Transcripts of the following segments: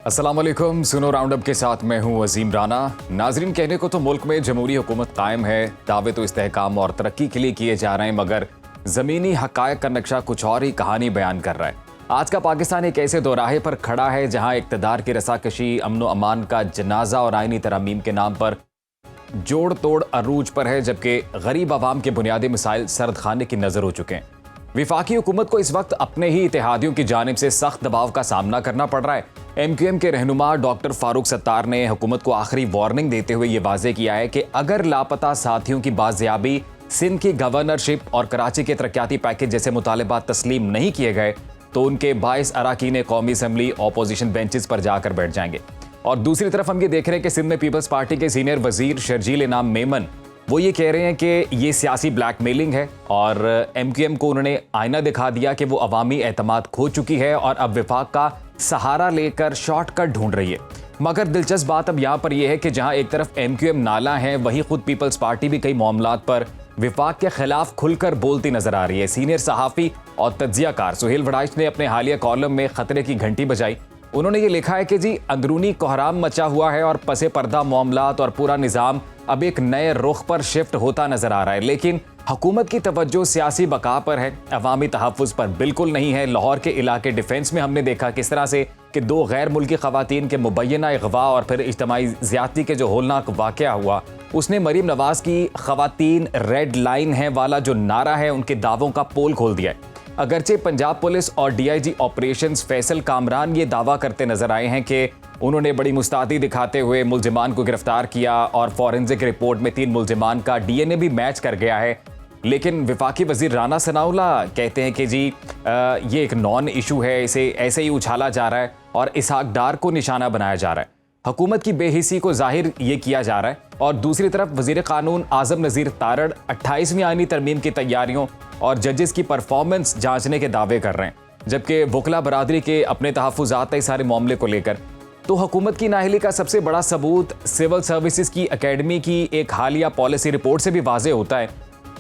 अस्सलाम वालेकुम। सुनो राउंडअप के साथ मैं हूं अजीम राना। नाजरीन, कहने को तो मुल्क में जमहूरी हुकूमत कायम है, दावे तो इस्तेहकाम और तरक्की के लिए किए जा रहे हैं, मगर ज़मीनी हक़ायक़ का नक्शा कुछ और ही कहानी बयान कर रहा है। आज का पाकिस्तान एक ऐसे दोराहे पर खड़ा है जहां इक़्तिदार की रसाकशी, अमन व अमान का जनाजा और आइनी तरमीम के नाम पर जोड़ तोड़ अरूज पर है, जबकि गरीब आवाम के बुनियादी मसाइल सरद खाने की नज़र हो चुके हैं। विफाकी हुकूमत को इस वक्त अपने ही इत्तेहादियों की जानिब से सख्त दबाव का सामना करना पड़ रहा है। MQM के रहनुमा डॉक्टर फारूक सत्तार ने हुकूमत को आखिरी वार्निंग देते हुए ये वाजे किया है कि अगर लापता साथियों की बाजियाबी, सिंध की गवर्नरशिप और कराची के तरक्याती पैकेज जैसे मुतालबात तस्लीम नहीं किए गए तो उनके 22 अराकीन कौमी असम्बली ऑपोजिशन बेंचेस पर जाकर बैठ जाएंगे। और दूसरी तरफ हम ये देख रहे हैं कि सिंध में पीपल्स पार्टी के सीनियर वजीर शर्जील इनाम मेमन वो ये कह रहे हैं कि ये सियासी ब्लैकमेलिंग है और MQM को उन्होंने आईना दिखा दिया कि वो अवामी एतमाद खो चुकी है और अब विफाक का सहारा लेकर शॉर्टकट ढूंढ रही है। मगर दिलचस्प बात अब यहाँ पर यह है कि जहाँ एक तरफ MQM नाला है, वहीं खुद पीपल्स पार्टी भी कई मामलात पर विफाक के खिलाफ खुलकर बोलती नजर आ रही है। सीनियर सहाफ़ी और तज्जियाकार सुहेल वड़ाइच ने अपने हालिया कॉलम में खतरे की घंटी बजाई। उन्होंने ये लिखा है कि जी अंदरूनी कोहराम मचा हुआ है और पसे पर्दा मामलात और पूरा निज़ाम अब एक नए रुख पर शिफ्ट होता नजर आ रहा है, लेकिन हुकूमत की तवज्जो सियासी बका पर है, अवामी तहफ़्फ़ुज़ पर बिल्कुल नहीं है। लाहौर के इलाके डिफेंस में हमने देखा किस तरह से कि 2 गैर मुल्की ख़वातीन के मुबैना अगवा और फिर इज्तिमाई ज़्यादती के जो होलनाक वाक़या हुआ, उसने मरीम नवाज़ की ख़वातीन रेड लाइन है वाला जो नारा है उनके दावों का पोल खोल दिया है। अगरचे पंजाब पुलिस और DIG ऑपरेशंस फैसल कामरान ये दावा करते नजर आए हैं कि उन्होंने बड़ी मुस्तादी दिखाते हुए मुल्जिमान को गिरफ्तार किया और फॉरेंसिक रिपोर्ट में 3 मुल्जिमान का DNA भी मैच कर गया है, लेकिन विफाकी वजीर राना सनाउल्लाह कहते हैं कि जी ये एक नॉन इशू है, इसे ऐसे ही उछाला जा रहा है और इसहाक डार को निशाना बनाया जा रहा है। हुकूमत की बेहिसी को जाहिर ये किया जा रहा है और दूसरी तरफ वजीर कानून आजम नज़ीर तारड़ 28वीं आईनी तरमीम की तैयारियों और जजेस की परफॉर्मेंस जांचने के दावे कर रहे हैं, जबकि वकला बरादरी के अपने तहफ़्फ़ुज़ात इस सारे मामले को लेकर। तो हुकूमत की नाअहली का सबसे बड़ा सबूत सिविल सर्विसेज की अकेडमी की एक हालिया पॉलिसी रिपोर्ट से भी वाज़ेह होता है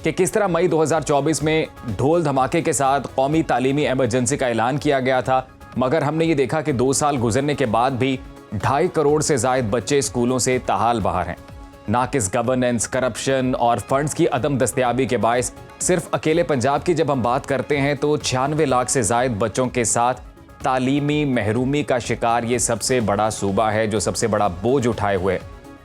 कि किस तरह मई 2024 में ढोल धमाके के साथ कौमी तालीमी एमरजेंसी का ऐलान किया गया था, मगर हमने ये देखा कि 2 साल गुजरने के बाद भी 2.5 करोड़ से ज़ायद बच्चे स्कूलों से ताहाल बाहर हैं। नाकिस गवर्नेंस, करप्शन और फंड्स की अदम दस्तयाबी के बायस सिर्फ अकेले पंजाब की जब हम बात करते हैं तो 96 लाख से ज़ायद बच्चों के साथ तालीमी महरूमी का शिकार ये सबसे बड़ा सूबा है जो सबसे बड़ा बोझ उठाए हुए है।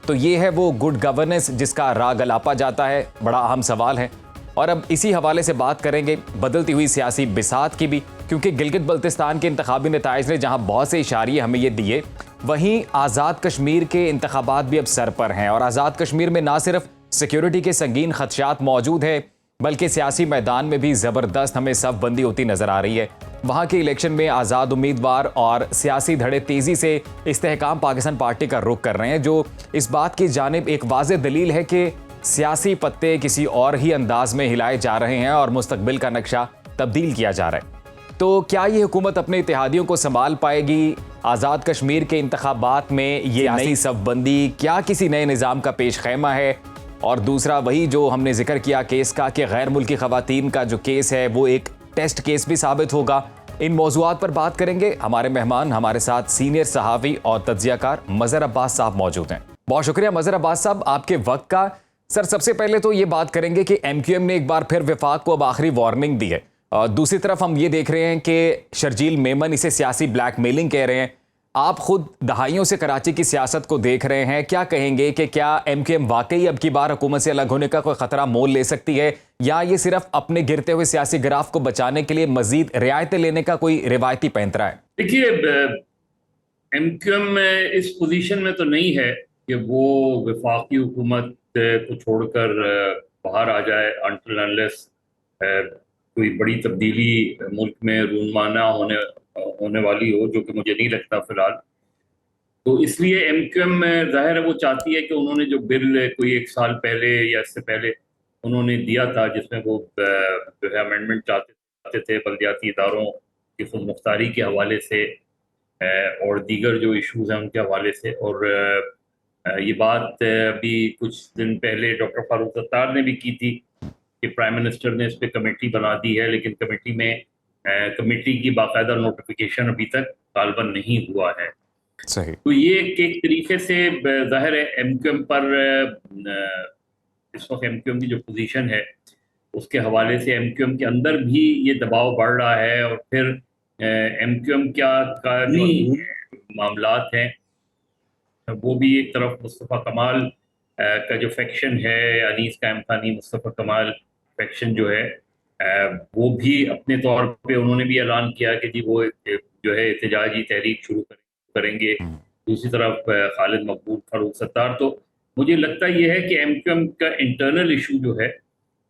तो ये है वो गुड गवर्नेंस जिसका राग अलापा जाता है, बड़ा अहम सवाल है। और अब इसी हवाले से बात करेंगे बदलती हुई सियासी बिसात की भी, क्योंकि गिलगित बल्तिस्तान के इंतखाबी नताइज ने जहां बहुत से इशारे हमें ये दिए, वहीं आज़ाद कश्मीर के इंतखाबात भी अब सर पर हैं और आज़ाद कश्मीर में ना सिर्फ सिक्योरिटी के संगीन खदशात मौजूद है, बल्कि सियासी मैदान में भी ज़बरदस्त हमें सफ़बंदी होती नज़र आ रही है। वहाँ के इलेक्शन में आज़ाद उम्मीदवार और सियासी धड़े तेज़ी से इस्तेहकाम पाकिस्तान पार्टी का रुख कर रहे हैं, जो इस बात की जानिब एक वाज़ेह दलील है कि सियासी पत्ते किसी और ही अंदाज में हिलाए जा रहे हैं और मुस्तकबिल का नक्शा तब्दील किया जा रहा है। तो क्या ये हुकूमत अपने इत्तेहादियों को संभाल पाएगी? आज़ाद कश्मीर के इंतखाबात में ये नई सफ़बंदी क्या किसी नए निज़ाम का पेश खैमा है? और दूसरा वही जो हमने जिक्र किया केस का कि गैर मुल्की ख़वातीन का जो केस है वो एक टेस्ट केस भी साबित होगा। इन मौज़ूआत पर बात करेंगे। हमारे मेहमान हमारे साथ सीनियर सहाफ़ी और तज्जियाकार मज़हर अब्बास साहब मौजूद हैं। बहुत शुक्रिया मज़हर अब्बास साहब आपके वक्त का। सर, सबसे पहले तो ये बात करेंगे कि MQM ने एक बार फिर विफाक को अब आखिरी वार्निंग दी है। दूसरी तरफ हम ये देख रहे हैं कि शर्जील मेमन इसे सियासी ब्लैकमेलिंग कह रहे हैं। आप खुद दहाइयों से कराची की सियासत को देख रहे हैं, क्या कहेंगे कि क्या MQM वाकई अब की बार हुकूमत से अलग होने का कोई खतरा मोल ले सकती है, या ये सिर्फ अपने गिरते हुए सियासी ग्राफ को बचाने के लिए मजीद रियायतें लेने का कोई रिवायती पैंतरा है? देखिए, MQM इस पोजीशन में तो नहीं है कि वो वफाकी हुकूमत को छोड़कर बाहर आ जाए अनटिल अनलेस कोई बड़ी तब्दीली मुल्क में रूनमाना होने वाली हो, जो कि मुझे नहीं लगता फिलहाल। तो इसलिए MQM जाहिर है वो चाहती है कि उन्होंने जो बिल कोई 1 साल पहले या इससे पहले उन्होंने दिया था, जिसमें वो जो है अमेंडमेंट चाहते थे बल्दियाती इदारों की खुद मुख्तारी के हवाले से और दीगर जो इश्यूज हैं उनके हवाले से। और ये बात अभी कुछ दिन पहले डॉक्टर फारूक सत्तार ने भी की थी कि प्राइम मिनिस्टर ने इस पर कमेटी बना दी है, लेकिन कमेटी की बाकायदा नोटिफिकेशन अभी तक गालबन नहीं हुआ है। सही। तो ये एक तरीके से जाहिर है एमक्यूएम पर इस वक्त एमक्यूएम की जो पोजीशन है उसके हवाले से एमक्यूएम के अंदर भी ये दबाव बढ़ रहा है, और फिर एमक्यूएम क्या का जो मामलात हैं वो भी एक तरफ मुस्तफ़ा कमाल का जो फैक्शन है, अनीस कायम खानी मुस्तफ़ा कमाल फैक्शन जो है वो भी अपने तौर पे उन्होंने भी ऐलान किया कि जी वो जो है एहतजाजी तहरीक शुरू करेंगे। हम्म, दूसरी तरफ खालिद मकबूल, फारूक सत्तार। तो मुझे लगता ये है कि एमक्यूएम का इंटरनल इशू जो है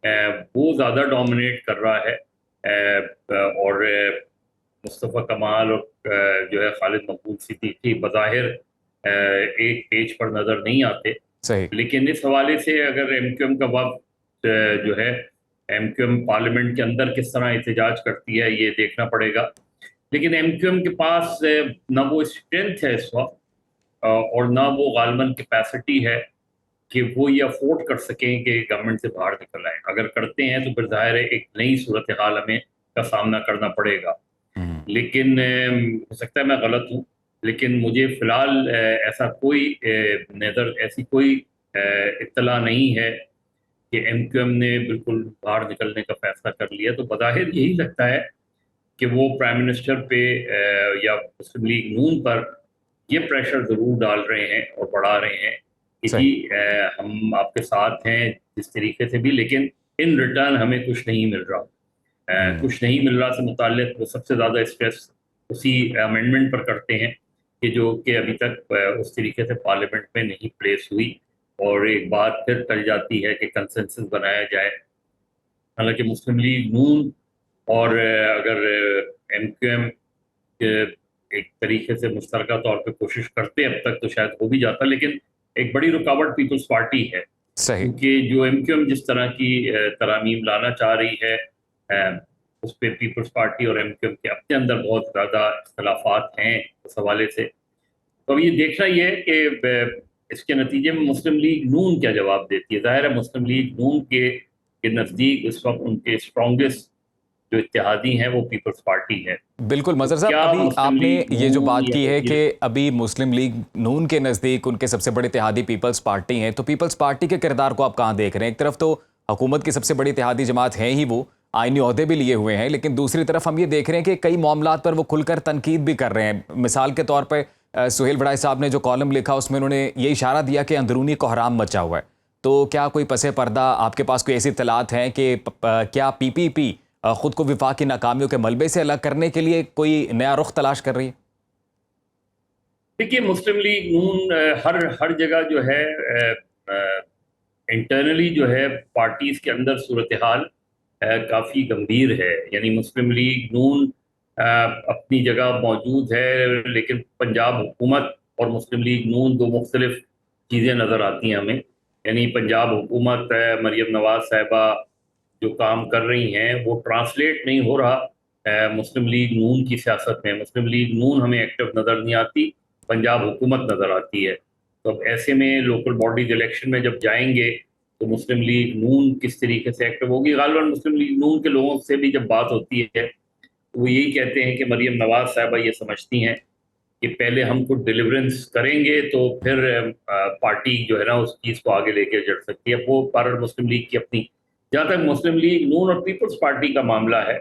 वो ज़्यादा डोमिनेट कर रहा है, और मुस्तफ़ा कमाल और जो है खालिद मकबूल सिद्दीकी बज़ाहिर एक पेज पर नज़र नहीं आते। सही। लेकिन इस हवाले से अगर एमक्यूएम का वक्त जो है एमक्यूएम पार्लियामेंट के अंदर किस तरह एहतजाज करती है ये देखना पड़ेगा। लेकिन एमक्यूएम के पास ना वो स्ट्रेंथ है इस वक्त, और ना वो गालबन कैपेसिटी है कि वो ये अफोर्ड कर सकें कि गवर्नमेंट से बाहर निकल आए। अगर करते हैं तो फिर जाहिर है एक नई सूरत हाल हमें का सामना करना पड़ेगा। हम्म, लेकिन हो सकता है मैं गलत हूँ, लेकिन मुझे फ़िलहाल ऐसा कोई नज़र ऐसी कोई इत्तला नहीं है कि एमक्यूएम ने बिल्कुल बाहर निकलने का फ़ैसला कर लिया। तो बज़ाहिर यही लगता है कि वो प्राइम मिनिस्टर पे या मुस्लिम लीग नून पर ये प्रेशर ज़रूर डाल रहे हैं और बढ़ा रहे हैं कि जी सही। हम आपके साथ हैं जिस तरीके से भी, लेकिन इन रिटर्न हमें कुछ नहीं मिल रहा। हम्म, कुछ नहीं मिल रहा से मुताल्लिक वो सबसे ज़्यादा स्ट्रेस उसी अमेंडमेंट पर करते हैं कि जो कि अभी तक उस तरीके से पार्लियामेंट में नहीं प्लेस हुई, और एक बात फिर टल जाती है कि कंसेंसस बनाया जाए। हालांकि मुस्लिम लीग नून और अगर एमक्यूएम एक तरीके से मुश्तरका तौर पे कोशिश करते अब तक तो शायद हो भी जाता, लेकिन एक बड़ी रुकावट पीपल्स पार्टी है, सही। क्योंकि जो एमक्यूएम जिस तरह की तरमीम लाना चाह रही है उस पर पीपल्स पार्टी और एमक्यूएम के अपने अंदर बहुत ज़्यादा इख्तलाफात हैं उस हवाले से। तो अब ये देखना ये है कि इसके नतीजे में मुस्लिम लीग नून क्या जवाब देती है। ज़ाहिर है मुस्लिम लीग नून के नज़दीक इस वक्त उनके स्ट्रॉन्गेस्ट जो इत्तेहादी हैं वो पीपल्स पार्टी है। बिल्कुल तो मज़हर साहब, क्या अभी मुस्लिम आपने लीग ये जो नून बात या की है कि ये अभी मुस्लिम लीग नून के नज़दीक उनके सबसे बड़े इत्तेहादी पीपल्स पार्टी हैं, तो पीपल्स पार्टी के किरदार को आप कहाँ देख रहे हैं? एक तरफ तो हुकूमत की सबसे बड़ी इत्तेहादी जमात है ही वो, आईनी ओहदे भी लिए हुए हैं, लेकिन दूसरी तरफ हम ये देख रहे हैं कि कई मामलात पर वो खुलकर तनकीद भी कर रहे हैं। मिसाल के तौर पर सुहेल बड़ाई साहब ने जो कॉलम लिखा उसमें उन्होंने ये इशारा दिया कि अंदरूनी कोहराम मचा हुआ है। तो क्या कोई पसे पर्दा आपके पास कोई ऐसी इत्तलात हैं कि क्या पीपीपी खुद को विफाक की नाकामियों के मलबे से अलग करने के लिए कोई नया रुख तलाश कर रही है? देखिए मुस्लिम लीग नून हर हर जगह जो है इंटरनली जो है पार्टीज के अंदर सूरत हाल काफ़ी गंभीर है। यानी मुस्लिम लीग नून अपनी जगह मौजूद है, लेकिन पंजाब हुकूमत और मुस्लिम लीग नून दो मुख्तलिफ चीज़ें नज़र आती हैं हमें। यानी पंजाब हुकूमत मरीम नवाज साहिबा जो काम कर रही हैं वो ट्रांसलेट नहीं हो रहा मुस्लिम लीग नून की सियासत में। मुस्लिम लीग नून हमें एक्टिव नज़र नहीं आती, पंजाब हुकूमत नज़र आती है। तो अब ऐसे में लोकल बॉडीज इलेक्शन में जब जाएंगे तो मुस्लिम लीग नून किस तरीके से एक्टिव होगी। गालिबन मुस्लिम लीग नून के लोगों से भी जब बात होती है तो वो यही कहते हैं कि मरीम नवाज साहिबा ये समझती हैं कि पहले हम कुछ डिलीवरेंस करेंगे तो फिर पार्टी जो है ना उस चीज़ को आगे लेके चल सकती है। वो पर मुस्लिम लीग की अपनी, जहाँ तक मुस्लिम लीग नून और पीपल्स पार्टी का मामला है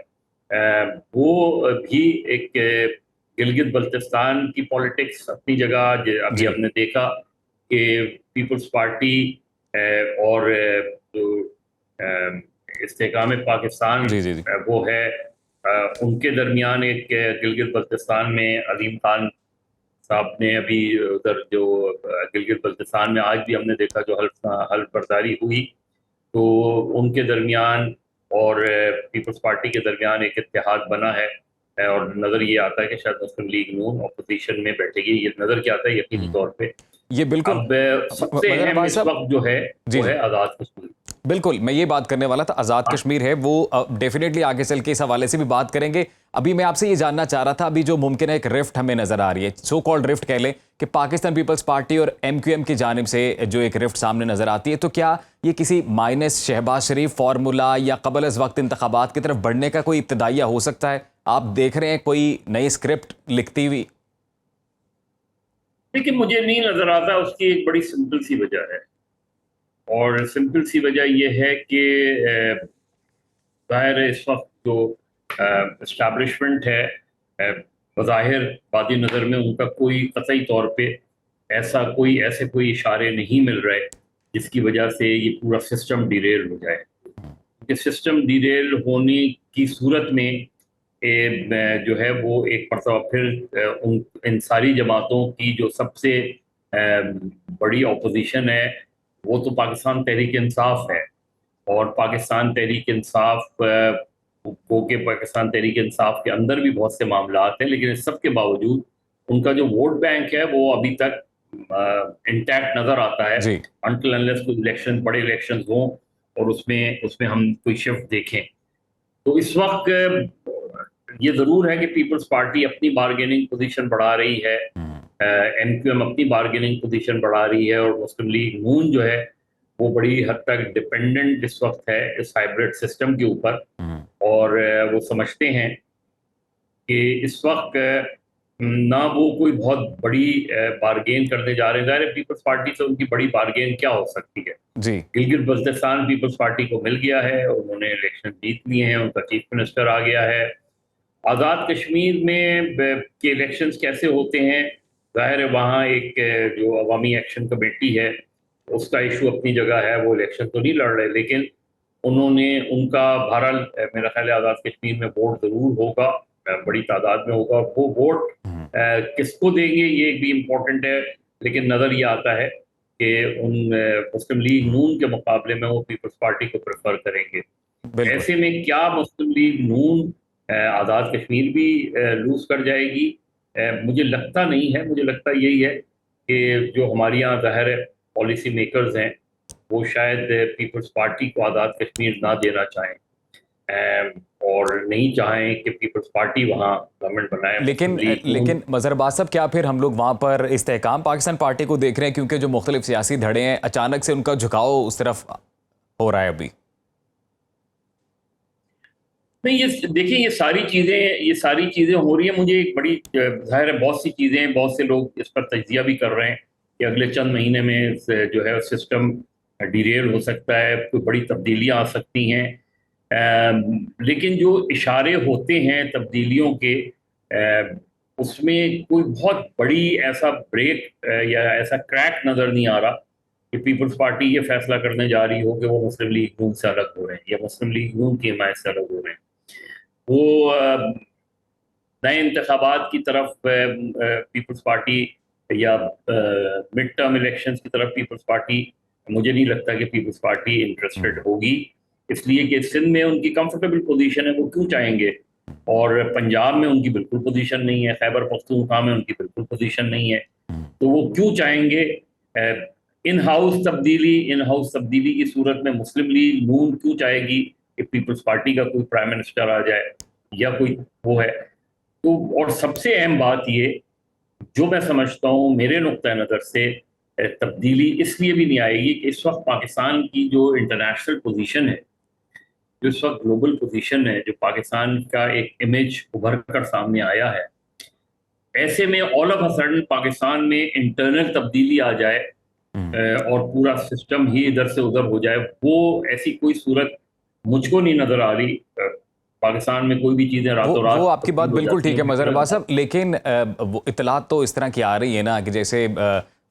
वो भी एक गिलगित बल्तिस्तान की पॉलिटिक्स अपनी जगह अभी जी, हमने देखा कि पीपल्स पार्टी और जो इस्तेकाम पाकिस्तान जी, जी, जी। वो है उनके दरमियान एक गिलगित बल्तिस्तान में अलीम खान साहब ने अभी उधर जो गिलगित बल्तिस्तान में आज भी हमने देखा जो हल्फ बर्दारी हुई, तो उनके दरमियान और पीपल्स पार्टी के दरमियान एक इत्तेहाद बना है। और नज़र ये आता है कि शायद मुस्लिम लीग नून अपोजिशन में बैठेगी, ये नज़र क्या आता है यकीनी हुँ। तौर पे। ये बिल्कुल अब सबसे मगर अहम अब्बास इस साहब, वक्त जो है जी, वो जी। है आज़ाद कश्मीर। बिल्कुल, मैं ये बात करने वाला था, आज़ाद हाँ, कश्मीर है वो डेफ़िनेटली आगे चल के इस हवाले से भी बात करेंगे। अभी मैं आपसे ये जानना चाह रहा था, अभी जो मुमकिन है एक रिफ्ट हमें नज़र आ रही है, सो कॉल्ड रिफ्ट कह लें कि पाकिस्तान पीपल्स पार्टी और एमक्यूएम की जानिब से जो एक रिफ्ट सामने नज़र आती है, तो क्या ये किसी माइनस शहबाज शरीफ फार्मूला या क़ब्ल अज़ वक़्त इंतख़ाबात की तरफ बढ़ने का कोई इब्तिदाइया हो सकता है? आप देख रहे हैं कोई नई स्क्रिप्ट लिखती हुई? लेकिन मुझे नहीं नजर आता, उसकी एक बड़ी सिंपल सी वजह है। और सिंपल सी वजह यह है कि जाहिर है इस वक्त जो इस्टेब्लिशमेंट है, बज़ाहिर बादी नज़र में उनका कोई कतई तौर पे ऐसे कोई इशारे नहीं मिल रहे जिसकी वजह से ये पूरा सिस्टम डिरेल हो जाए। कि सिस्टम डिरेल होने की सूरत में जो है वो एक मरतबा फिर इन सारी जमातों की जो सबसे बड़ी अपोजिशन है वो तो पाकिस्तान तहरीक इंसाफ है। और पाकिस्तान तहरीक इंसाफ वो के पाकिस्तान तहरीक इंसाफ के अंदर भी बहुत से मामलात हैं, लेकिन इस सब के बावजूद उनका जो वोट बैंक है वो अभी तक इंटैक्ट नजर आता है, जी। अनटिल अनलेस कोई इलेक्शन, बड़े इलेक्शन हों और उसमें उसमें हम कोई शिफ्ट देखें। तो इस वक्त ये जरूर है कि पीपल्स पार्टी अपनी बारगेनिंग पोजीशन बढ़ा रही है, एमक्यूएम अपनी बारगेनिंग पोजीशन बढ़ा रही है, और मुस्लिम लीग नून जो है वो बड़ी हद तक डिपेंडेंट इस वक्त है इस हाइब्रिड सिस्टम के ऊपर। और वो समझते हैं कि इस वक्त ना वो कोई बहुत बड़ी बारगेन करने जा रहे हैं। ज़ाहिर है पीपल्स पार्टी से उनकी बड़ी बारगेन क्या हो सकती है। जी। गिलगित बल्तिस्तान पीपल्स पार्टी को मिल गया है, उन्होंने इलेक्शन जीत लिए हैं, उनका चीफ मिनिस्टर आ गया है। आज़ाद कश्मीर में के इलेक्शंस कैसे होते हैं, ज़ाहिर है वहाँ एक जो अवामी एक्शन कमेटी है उसका इशू अपनी जगह है, वो इलेक्शन तो नहीं लड़ रहे, लेकिन उन्होंने उनका बहरहाल मेरा ख्याल है आज़ाद कश्मीर में वोट ज़रूर होगा, बड़ी तादाद में होगा। वो वोट किसको देंगे ये भी इम्पोर्टेंट है, लेकिन नज़र ये आता है कि उन मुस्लिम लीग नून के मुकाबले में वो पीपल्स पार्टी को प्रेफर करेंगे। बिल्कुल। ऐसे में क्या मुस्लिम लीग नून आज़ाद कश्मीर भी लूज कर जाएगी? मुझे लगता नहीं है। मुझे लगता यही है कि जो हमारे यहाँ ज़ाहिर है पॉलिसी मेकर्स हैं वो शायद पीपल्स पार्टी को आज़ाद कश्मीर ना देना चाहें, और नहीं चाहें कि पीपल्स पार्टी वहाँ गवर्नमेंट बनाए। लेकिन मज़हर अब्बास साहब, क्या फिर हम लोग वहाँ पर इस्तेहकाम पाकिस्तान पार्टी को देख रहे हैं, क्योंकि जो मुख्तलिफ सियासी धड़े हैं अचानक से उनका झुकाव उस तरफ हो रहा है अभी? नहीं, ये देखिए ये सारी चीज़ें हो रही हैं। मुझे एक बड़ी ज़ाहिर है बहुत सी चीज़ें, बहुत से लोग इस पर तज्जिया भी कर रहे हैं कि अगले चंद महीने में जो है सिस्टम डिरेल हो सकता है, कोई बड़ी तब्दीलियाँ आ सकती हैं। लेकिन जो इशारे होते हैं तब्दीलियों के, उसमें कोई बहुत बड़ी ऐसा ब्रेक या ऐसा क्रैक नज़र नहीं आ रहा कि पीपल्स पार्टी ये फैसला करने जा रही हो कि वो मुस्लिम लीग नून से अलग हो रहे हैं या मुस्लिम लीग नून की हिमायत से अलग हो रहे हैं। वो नए इंतखाबात की तरफ पीपल्स पार्टी या मिड टर्म इलेक्शंस की तरफ पीपल्स पार्टी, मुझे नहीं लगता कि पीपल्स पार्टी इंटरेस्टेड होगी, इसलिए कि सिंध में उनकी कंफर्टेबल पोजीशन है, वो क्यों चाहेंगे। और पंजाब में उनकी बिल्कुल पोजीशन नहीं है, खैबर पख्तूनख्वा में उनकी बिल्कुल पोजीशन नहीं है, तो वो क्यों चाहेंगे। इन हाउस तब्दीली की सूरत में मुस्लिम लीग नून क्यों चाहेगी कि पीपल्स पार्टी का कोई प्राइम मिनिस्टर आ जाए या कोई वो है। तो और सबसे अहम बात ये जो मैं समझता हूँ मेरे नुक्ता नज़र से, तब्दीली इसलिए भी नहीं आएगी कि इस वक्त पाकिस्तान की जो इंटरनेशनल पोजीशन है, जो इस वक्त ग्लोबल पोजीशन है, जो पाकिस्तान का एक इमेज उभर कर सामने आया है, ऐसे में all of a sudden Pakistan में इंटरनल तब्दीली आ जाए और पूरा सिस्टम ही इधर से उधर हो जाए, वो ऐसी कोई सूरत मुझको नहीं नजर आ रही। पाकिस्तान में कोई भी चीजें रातों रात, वो आपकी बात बिल्कुल ठीक है मज़हर अब्बास साहब, लेकिन वो इत्तलात तो इस तरह की आ रही है ना कि जैसे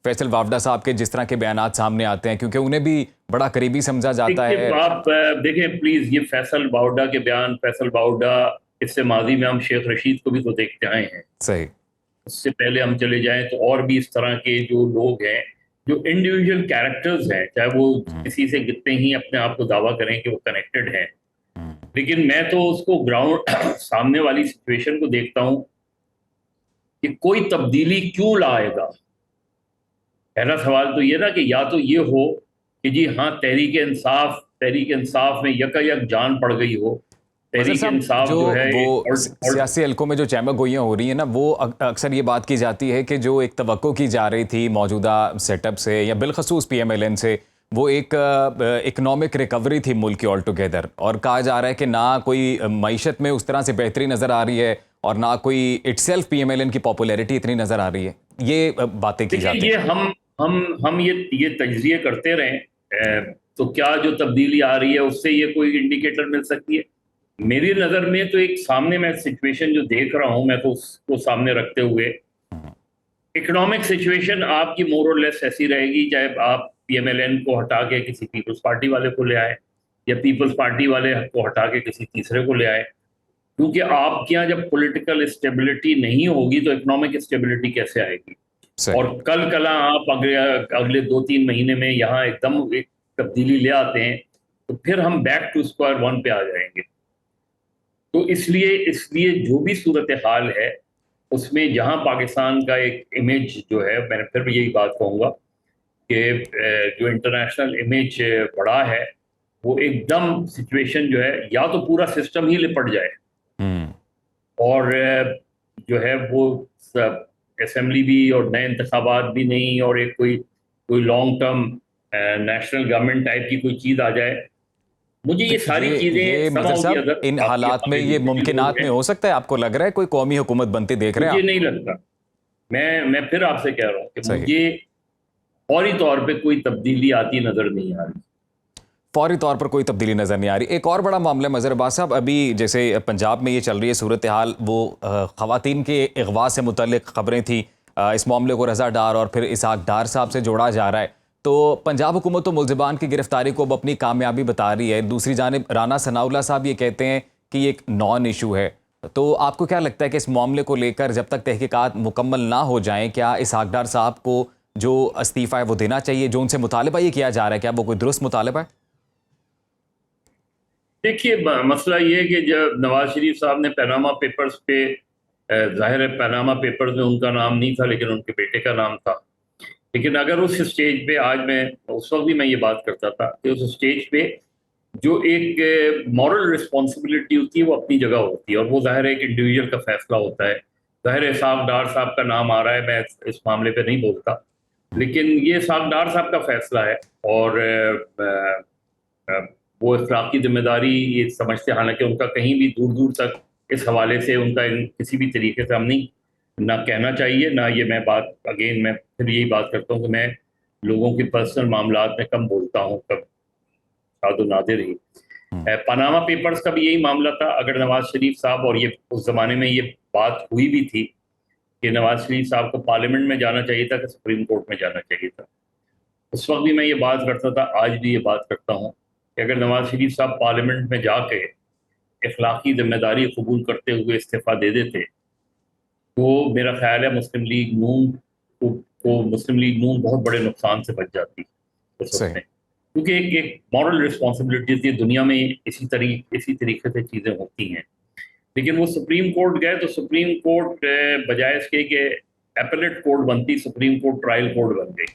फैसल वावडा साहब के जिस तरह के बयानात सामने आते हैं, क्योंकि उन्हें भी बड़ा करीबी समझा जाता है। आप देखें प्लीज, ये फैसल वावडा के बयान, फैसल वावडा, इससे माजी में हम शेख रशीद को भी तो देखते आए हैं। सही। उससे पहले हम चले जाएं तो और भी इस तरह के जो लोग हैं, जो इंडिविजुअल कैरेक्टर्स हैं, चाहे वो किसी से कितने ही अपने आप को दावा करें कि वो कनेक्टेड हैं, लेकिन मैं तो उसको ग्राउंड सामने वाली सिचुएशन को देखता हूं कि कोई तब्दीली क्यों लाएगा। पहला सवाल तो ये ना कि या तो ये हो कि जी हाँ तहरीक इंसाफ में यकायक जान पड़ गई हो, तहरीक इंसाफ जो है वो सियासी हलकों में जो चहमगोइयाँ हो रही है ना, वो अक्सर ये बात की जाती है कि जो एक तवक्को की जा रही थी मौजूदा सेटअप से या बिलखसूस PMLN से, वो एक इकनॉमिक रिकवरी थी मुल्क की ऑल टुगेदर, और कहा जा रहा है कि ना कोई मईशत में उस तरह से बेहतरी नज़र आ रही है और ना कोई इटसेल्फ PMLN की पॉपुलैरिटी इतनी नज़र आ रही है। ये बातें की देखिए, जाती ये हैं। हम ये तजज़िये करते रहें, तो क्या जो तब्दीली आ रही है उससे ये कोई इंडिकेटर मिल सकती है? मेरी नज़र में तो एक सामने मैं सिचुएशन जो देख रहा हूँ, मैं तो उसको सामने रखते हुए, इकोनॉमिक सिचुएशन आपकी मोर और लेस ऐसी रहेगी, चाहे आप पीएमएलएन को हटा के किसी पीपल्स पार्टी वाले को ले आए या पीपल्स पार्टी वाले को हटा के किसी तीसरे को ले आए। क्योंकि आपके यहाँ जब पॉलिटिकल स्टेबिलिटी नहीं होगी तो इकोनॉमिक स्टेबिलिटी कैसे आएगी? और सही। कल कला आप अगले अगले 2-3 महीने में यहाँ एकदम एक तब्दीली ले आते हैं, तो फिर हम बैक टू स्क्वायर वन पे आ जाएंगे। तो इसलिए इसलिए जो भी सूरत हाल है, उसमें जहाँ पाकिस्तान का एक इमेज जो है, मैं फिर भी यही बात कहूँगा कि जो इंटरनेशनल इमेज बढ़ा है, वो एकदम सिचुएशन जो है, या तो पूरा सिस्टम ही लिपट जाए हम्म। और जो है वो सब असेंबली भी और नए इंतखाबात भी नहीं, और एक कोई कोई long term national government type की कोई चीज़ आ जाए। मुझे तो ये सारी चीज़ें ये मजहर समहाउ दी साहब, अदर इन आपकी हालात आप में ये एग्जीक्यूटिव मुमकिनात लोग में हैं, हो सकता है? आपको लग रहा है कोई कौमी हुकूमत बनती देख रहे हैं मुझे आप? नहीं लगता। मैं फिर आपसे कह रहा हूँ कि सही। मुझे फौरी तौर पे कोई तब्दीली आती नज़र नहीं आ रही। फौरी तौर पर कोई तब्दीली नज़र नहीं आ रही। एक और बड़ा मामला मज़हर अब्बास साहब, अभी जैसे पंजाब में ये चल रही है सूरत हाल, वो ख़वातीन के अगवा से मुतल्लिक ख़बरें थी। इस मामले को रज़ा डार और फिर इसहाक डार साहब से जोड़ा जा रहा है। तो पंजाब हुकूमत तो मुल्ज़िमान की गिरफ्तारी को अब अपनी कामयाबी बता रही है। दूसरी जानिब राना सनाउल्लाह साहब ये कहते हैं कि ये एक नॉन इशू है। तो आपको क्या लगता है कि इस मामले को लेकर जब तक तहकीकात मुकम्मल ना हो जाएं, क्या इसहाक डार साहब को जो इस्तीफ़ा है वो देना चाहिए? जो उनसे मुतालबा ये किया जा रहा है, क्या वो कोई दुरुस्त मुतालबा है? देखिए, मसला ये है कि जब नवाज शरीफ साहब ने पनामा पेपर्स पे, जाहिर है पनामा पेपर्स में उनका नाम नहीं था लेकिन उनके बेटे का नाम था। लेकिन अगर उस स्टेज पे, आज मैं, उस वक्त भी मैं ये बात करता था कि उस स्टेज पे जो एक मॉरल रिस्पॉन्सिबिलिटी होती है वो अपनी जगह होती है, और वो जाहिर है एक इंडिविजुअल का फैसला होता है। जाहिर है इसहाक डार साहब का नाम आ रहा है, मैं इस मामले पे नहीं बोलता, लेकिन ये इसहाक डार साहब का फैसला है। और अ, वो इखलाकी जिम्मेदारी ये समझते, हालांकि उनका कहीं भी दूर दूर तक इस हवाले से उनका किसी भी तरीके से हम नहीं, ना कहना चाहिए ना, ये मैं बात, अगेन मैं फिर यही बात करता हूँ कि मैं लोगों के पर्सनल मामलात में कम बोलता हूँ, कब शादो नादिर ही। पनामा पेपर्स का भी यही मामला था। अगर नवाज शरीफ साहब, और ये उस जमाने में ये बात हुई भी थी कि नवाज शरीफ साहब को पार्लियामेंट में जाना चाहिए था कि सुप्रीम कोर्ट में जाना चाहिए था, उस वक्त भी मैं ये बात करता था, आज भी ये बात करता हूँ कि अगर नवाज शरीफ साहब पार्लियामेंट में जाके इखलाकी जिम्मेदारी कबूल करते हुए इस्तीफा दे देते, तो मेरा ख्याल है मुस्लिम लीग नून को मुस्लिम लीग नून बहुत बड़े नुकसान से बच जाती उस सही। उसमें। क्योंकि एक मॉरल रिस्पॉन्सिबिलिटी थी, दुनिया में इसी तरीके से चीज़ें होती हैं। लेकिन वो सुप्रीम कोर्ट गए तो सुप्रीम कोर्ट बजाय इसके कि एपेलेट कोर्ट बनती, सुप्रीम कोर्ट ट्रायल कोर्ट बन गई।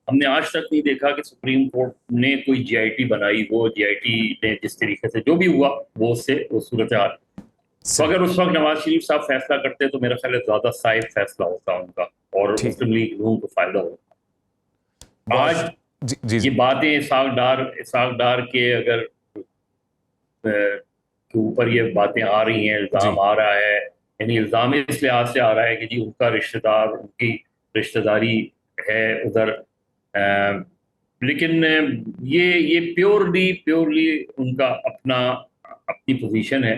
हमने आज तक नहीं देखा कि सुप्रीम कोर्ट ने कोई जीआईटी बनाई, वो जीआईटी ने जिस तरीके से जो भी हुआ वो उससे वो सूरत हाल। तो सही। अगर उस वक्त नवाज शरीफ साहब फैसला करते तो मेरा ख्याल है ज़्यादा साइड फैसला होता उनका और ठीक। मुस्लिम लीग नून को फायदा होता। आज बहुत। जी जी ये जी। बातें इसहाक डार के अगर के ऊपर ये बातें आ रही हैं, जी। इल्ज़ाम आ रहा है, यानी इल्ज़ाम इस लिहाज से आ रहा है कि जी उनका रिश्तेदार, उनकी रिश्तेदारी है उधर। लेकिन ये प्योरली प्योरली उनका अपनी पोजीशन है।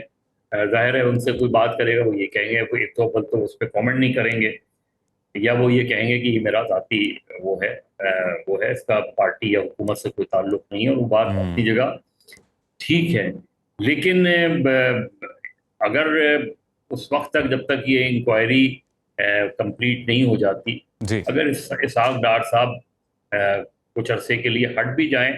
जाहिर है उनसे कोई बात करेगा वो ये कहेंगे, वो एक तो पल तो उस पर कॉमेंट नहीं करेंगे, या वो ये कहेंगे कि ये मेरा ज़ाती वो है, इसका पार्टी या हुकूमत से कोई ताल्लुक नहीं है, और वो बात अपनी हम्म। जगह ठीक है। लेकिन अगर उस वक्त तक, जब तक ये इंक्वायरी कंप्लीट नहीं हो जाती, जी। अगर इसहाक डार साहब कुछ अरसे के लिए हट भी जाएं,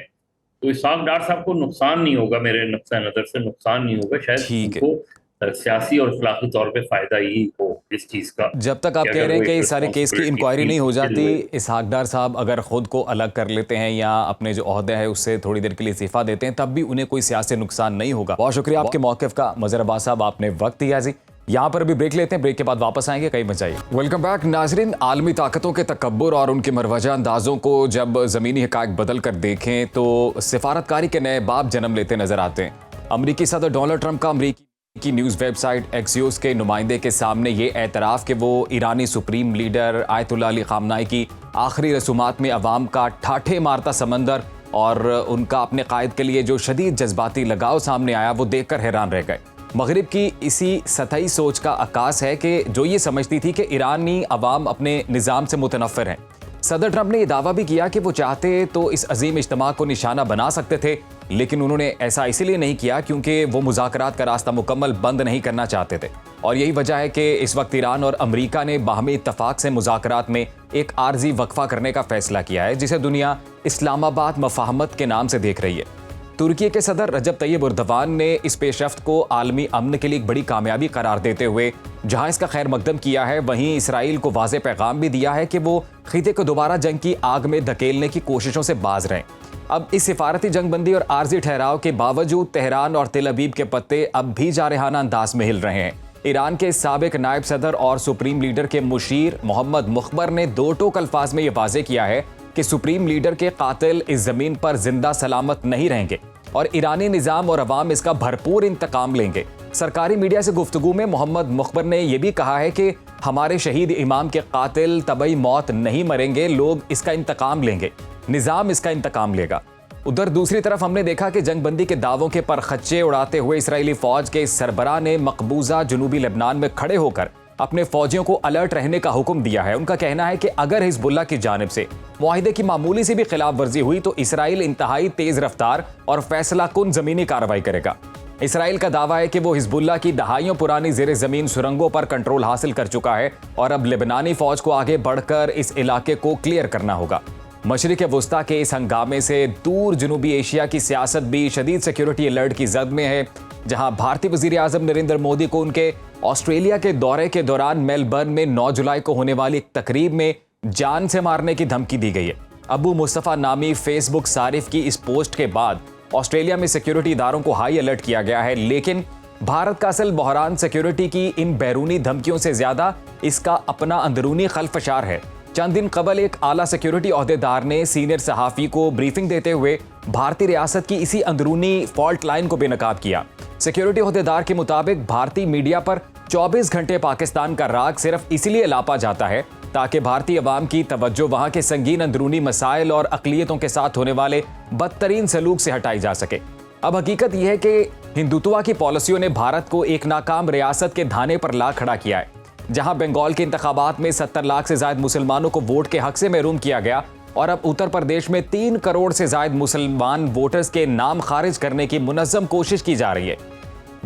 तो इसहाक डार साहब को नुकसान नहीं होगा, मेरे नुक्ता नज़र से नुकसान नहीं होगा, शायद ठीक है। उनको सियासी और अखलाकी तौर पे फ़ायदा ही हो इस चीज़ का जब तक कि आप कह अगर रहे वो हैं कि एक इस सारे केस की रिस्पॉन्सिबिलिटी इंक्वायरी फील नहीं हो फील जाती, हुए। इसहाक डार साहब अगर खुद को अलग कर लेते हैं या अपने जो ओहदे है उससे थोड़ी देर के लिए इस्तीफा देते हैं, तब भी उन्हें कोई सियासी नुकसान नहीं होगा। बहुत शुक्रिया आपके मौक़िफ़ का मज़हर अब्बास साहब, आपने वक्त दिया जी। यहाँ पर अभी ब्रेक लेते हैं, ब्रेक के बाद वापस आएंगे, कहीं मत जाइए। वेलकम बैक नाजरीन। आलमी ताकतों के तकब्बुर और उनके मरवजा अंदाजों को जब ज़मीनी हक़ाइक़ बदल कर देखें तो सिफारतकारी के नए बाब जन्म लेते नजर आते हैं। अमरीकी सदर डोनाल्ड ट्रंप का अमरीकी की न्यूज़ वेबसाइट एक्सियोस के नुमाइंदे के सामने ये एतराफ़ कि वो ईरानी सुप्रीम लीडर आयतुल्लाह अली ख़ामनाई की आखिरी रसूमात में अवाम का ठाठे मारता समंदर और उनका अपने कायद के लिए जो शदीद जज्बाती लगाव सामने आया वो देखकर हैरान रह गए। मगरिब की इसी सतही सोच का अक्कास है कि जो ये समझती थी कि ईरानी अवाम अपने निज़ाम से मुतनफ़िर हैं। सदर ट्रंप ने यह दावा भी किया कि वो चाहते तो इस अजीम इज्तिमा को निशाना बना सकते थे, लेकिन उन्होंने ऐसा इसीलिए नहीं किया क्योंकि वो मुज़ाकरात का रास्ता मुकम्मल बंद नहीं करना चाहते थे। और यही वजह है कि इस वक्त ईरान और अमरीका ने बाहमी इत्तफाक से मुज़ाकरात में एक आर्जी वक्फा करने का फैसला किया है, जिसे दुनिया इस्लामाबाद मफाहमत के नाम से देख रही है। तुर्की के सदर रजब तैयब एर्दोगान ने इस पेशरफ्त को आलमी अमन के लिए एक बड़ी कामयाबी करार देते हुए जहां इसका खैर मकदम किया है, वहीं इसराइल को वाज़े पैगाम भी दिया है कि वो खिते को दोबारा जंग की आग में धकेलने की कोशिशों से बाज रहें। अब इस सिफारती जंगबंदी और आर्जी ठहराव के बावजूद तेहरान और तेल अवीव के पत्ते अब भी जारहाना अंदाज में हिल रहे हैं। ईरान के साबिक नायब सदर और सुप्रीम लीडर के मुशीर मोहम्मद मुखबर ने दो टोक अल्फाज में यह वाज़े किया है कि सुप्रीम लीडर के कातिल इस जमीन पर जिंदा सलामत नहीं रहेंगे और ईरानी निज़ाम और अवाम इसका भरपूर इंतकाम लेंगे। सरकारी मीडिया से गुफ्तगू में मोहम्मद मुखबर ने यह भी कहा है कि हमारे शहीद इमाम के कातिल तबई मौत नहीं मरेंगे, लोग इसका इंतकाम लेंगे, निज़ाम इसका इंतकाम लेगा। उधर दूसरी तरफ हमने देखा कि जंगबंदी के दावों के परखच्चे उड़ाते हुए इसराइली फौज के सरबराह ने मकबूजा जनूबी लेबनान में खड़े होकर अपने फौजियों को अलर्ट रहने का हुक्म दिया है। उनका कहना है कि अगर हिजबुल्लाह की जानिब से मुआहिदे की मामूली सी भी खिलाफ वर्जी हुई तो इसराइल इंतहाई तेज रफ्तार और फैसला कुन जमीनी कार्रवाई करेगा। इसराइल का दावा है कि वो हिजबुल्लाह की दहाइयों पुरानी ज़ेरे ज़मीन सुरंगों पर कंट्रोल हासिल कर चुका है और अब लेबनानी फौज को आगे बढ़कर इस इलाके को क्लियर करना होगा। मशरिक़ वुस्ता के इस हंगामे से दूर जनूबी एशिया की सियासत भी शदीद सिक्योरिटी अलर्ट की जद में है, जहां भारतीय वज़ीर आज़म नरेंद्र मोदी को उनके ऑस्ट्रेलिया के दौरे के दौरान मेलबर्न में 9 जुलाई को होने वाली एक तकरीब में जान से मारने की धमकी दी गई है। अबू मुस्तफ़ा नामी फेसबुक सारिफ की इस पोस्ट के बाद ऑस्ट्रेलिया में सिक्योरिटी इदारों को हाई अलर्ट किया गया है, लेकिन भारत का असल बहरान सिक्योरिटी की इन बैरूनी धमकियों से ज्यादा इसका अपना अंदरूनी खल्फशार है। चंद दिन कबल एक आला सिक्योरिटी ओहदेदार ने सीनियर सहाफ़ी को ब्रीफिंग देते हुए भारतीय रियासत की इसी अंदरूनी फॉल्ट लाइन को बेनकाब किया। सिक्योरिटी ओहदेदार के मुताबिक भारतीय मीडिया पर 24 घंटे पाकिस्तान का राग सिर्फ इसलिए लापा जाता है ताकि भारतीय अवाम की तवज्जो वहां के संगीन अंदरूनी मसाइल और अक़लियतों के साथ होने वाले बदतरीन सलूक से हटाई जा सके। अब हकीकत यह है कि हिंदुत्वा की पॉलिसियों ने भारत को एक नाकाम रियासत के धाने पर ला खड़ा किया है, जहां बंगाल के इंतखाबात में 70 लाख से ज्यादा मुसलमानों को वोट के हक से महरूम किया गया और अब उत्तर प्रदेश में 3 करोड़ से ज्यादा मुसलमान वोटर्स के नाम खारिज करने की मुनज़्ज़म कोशिश की जा रही है।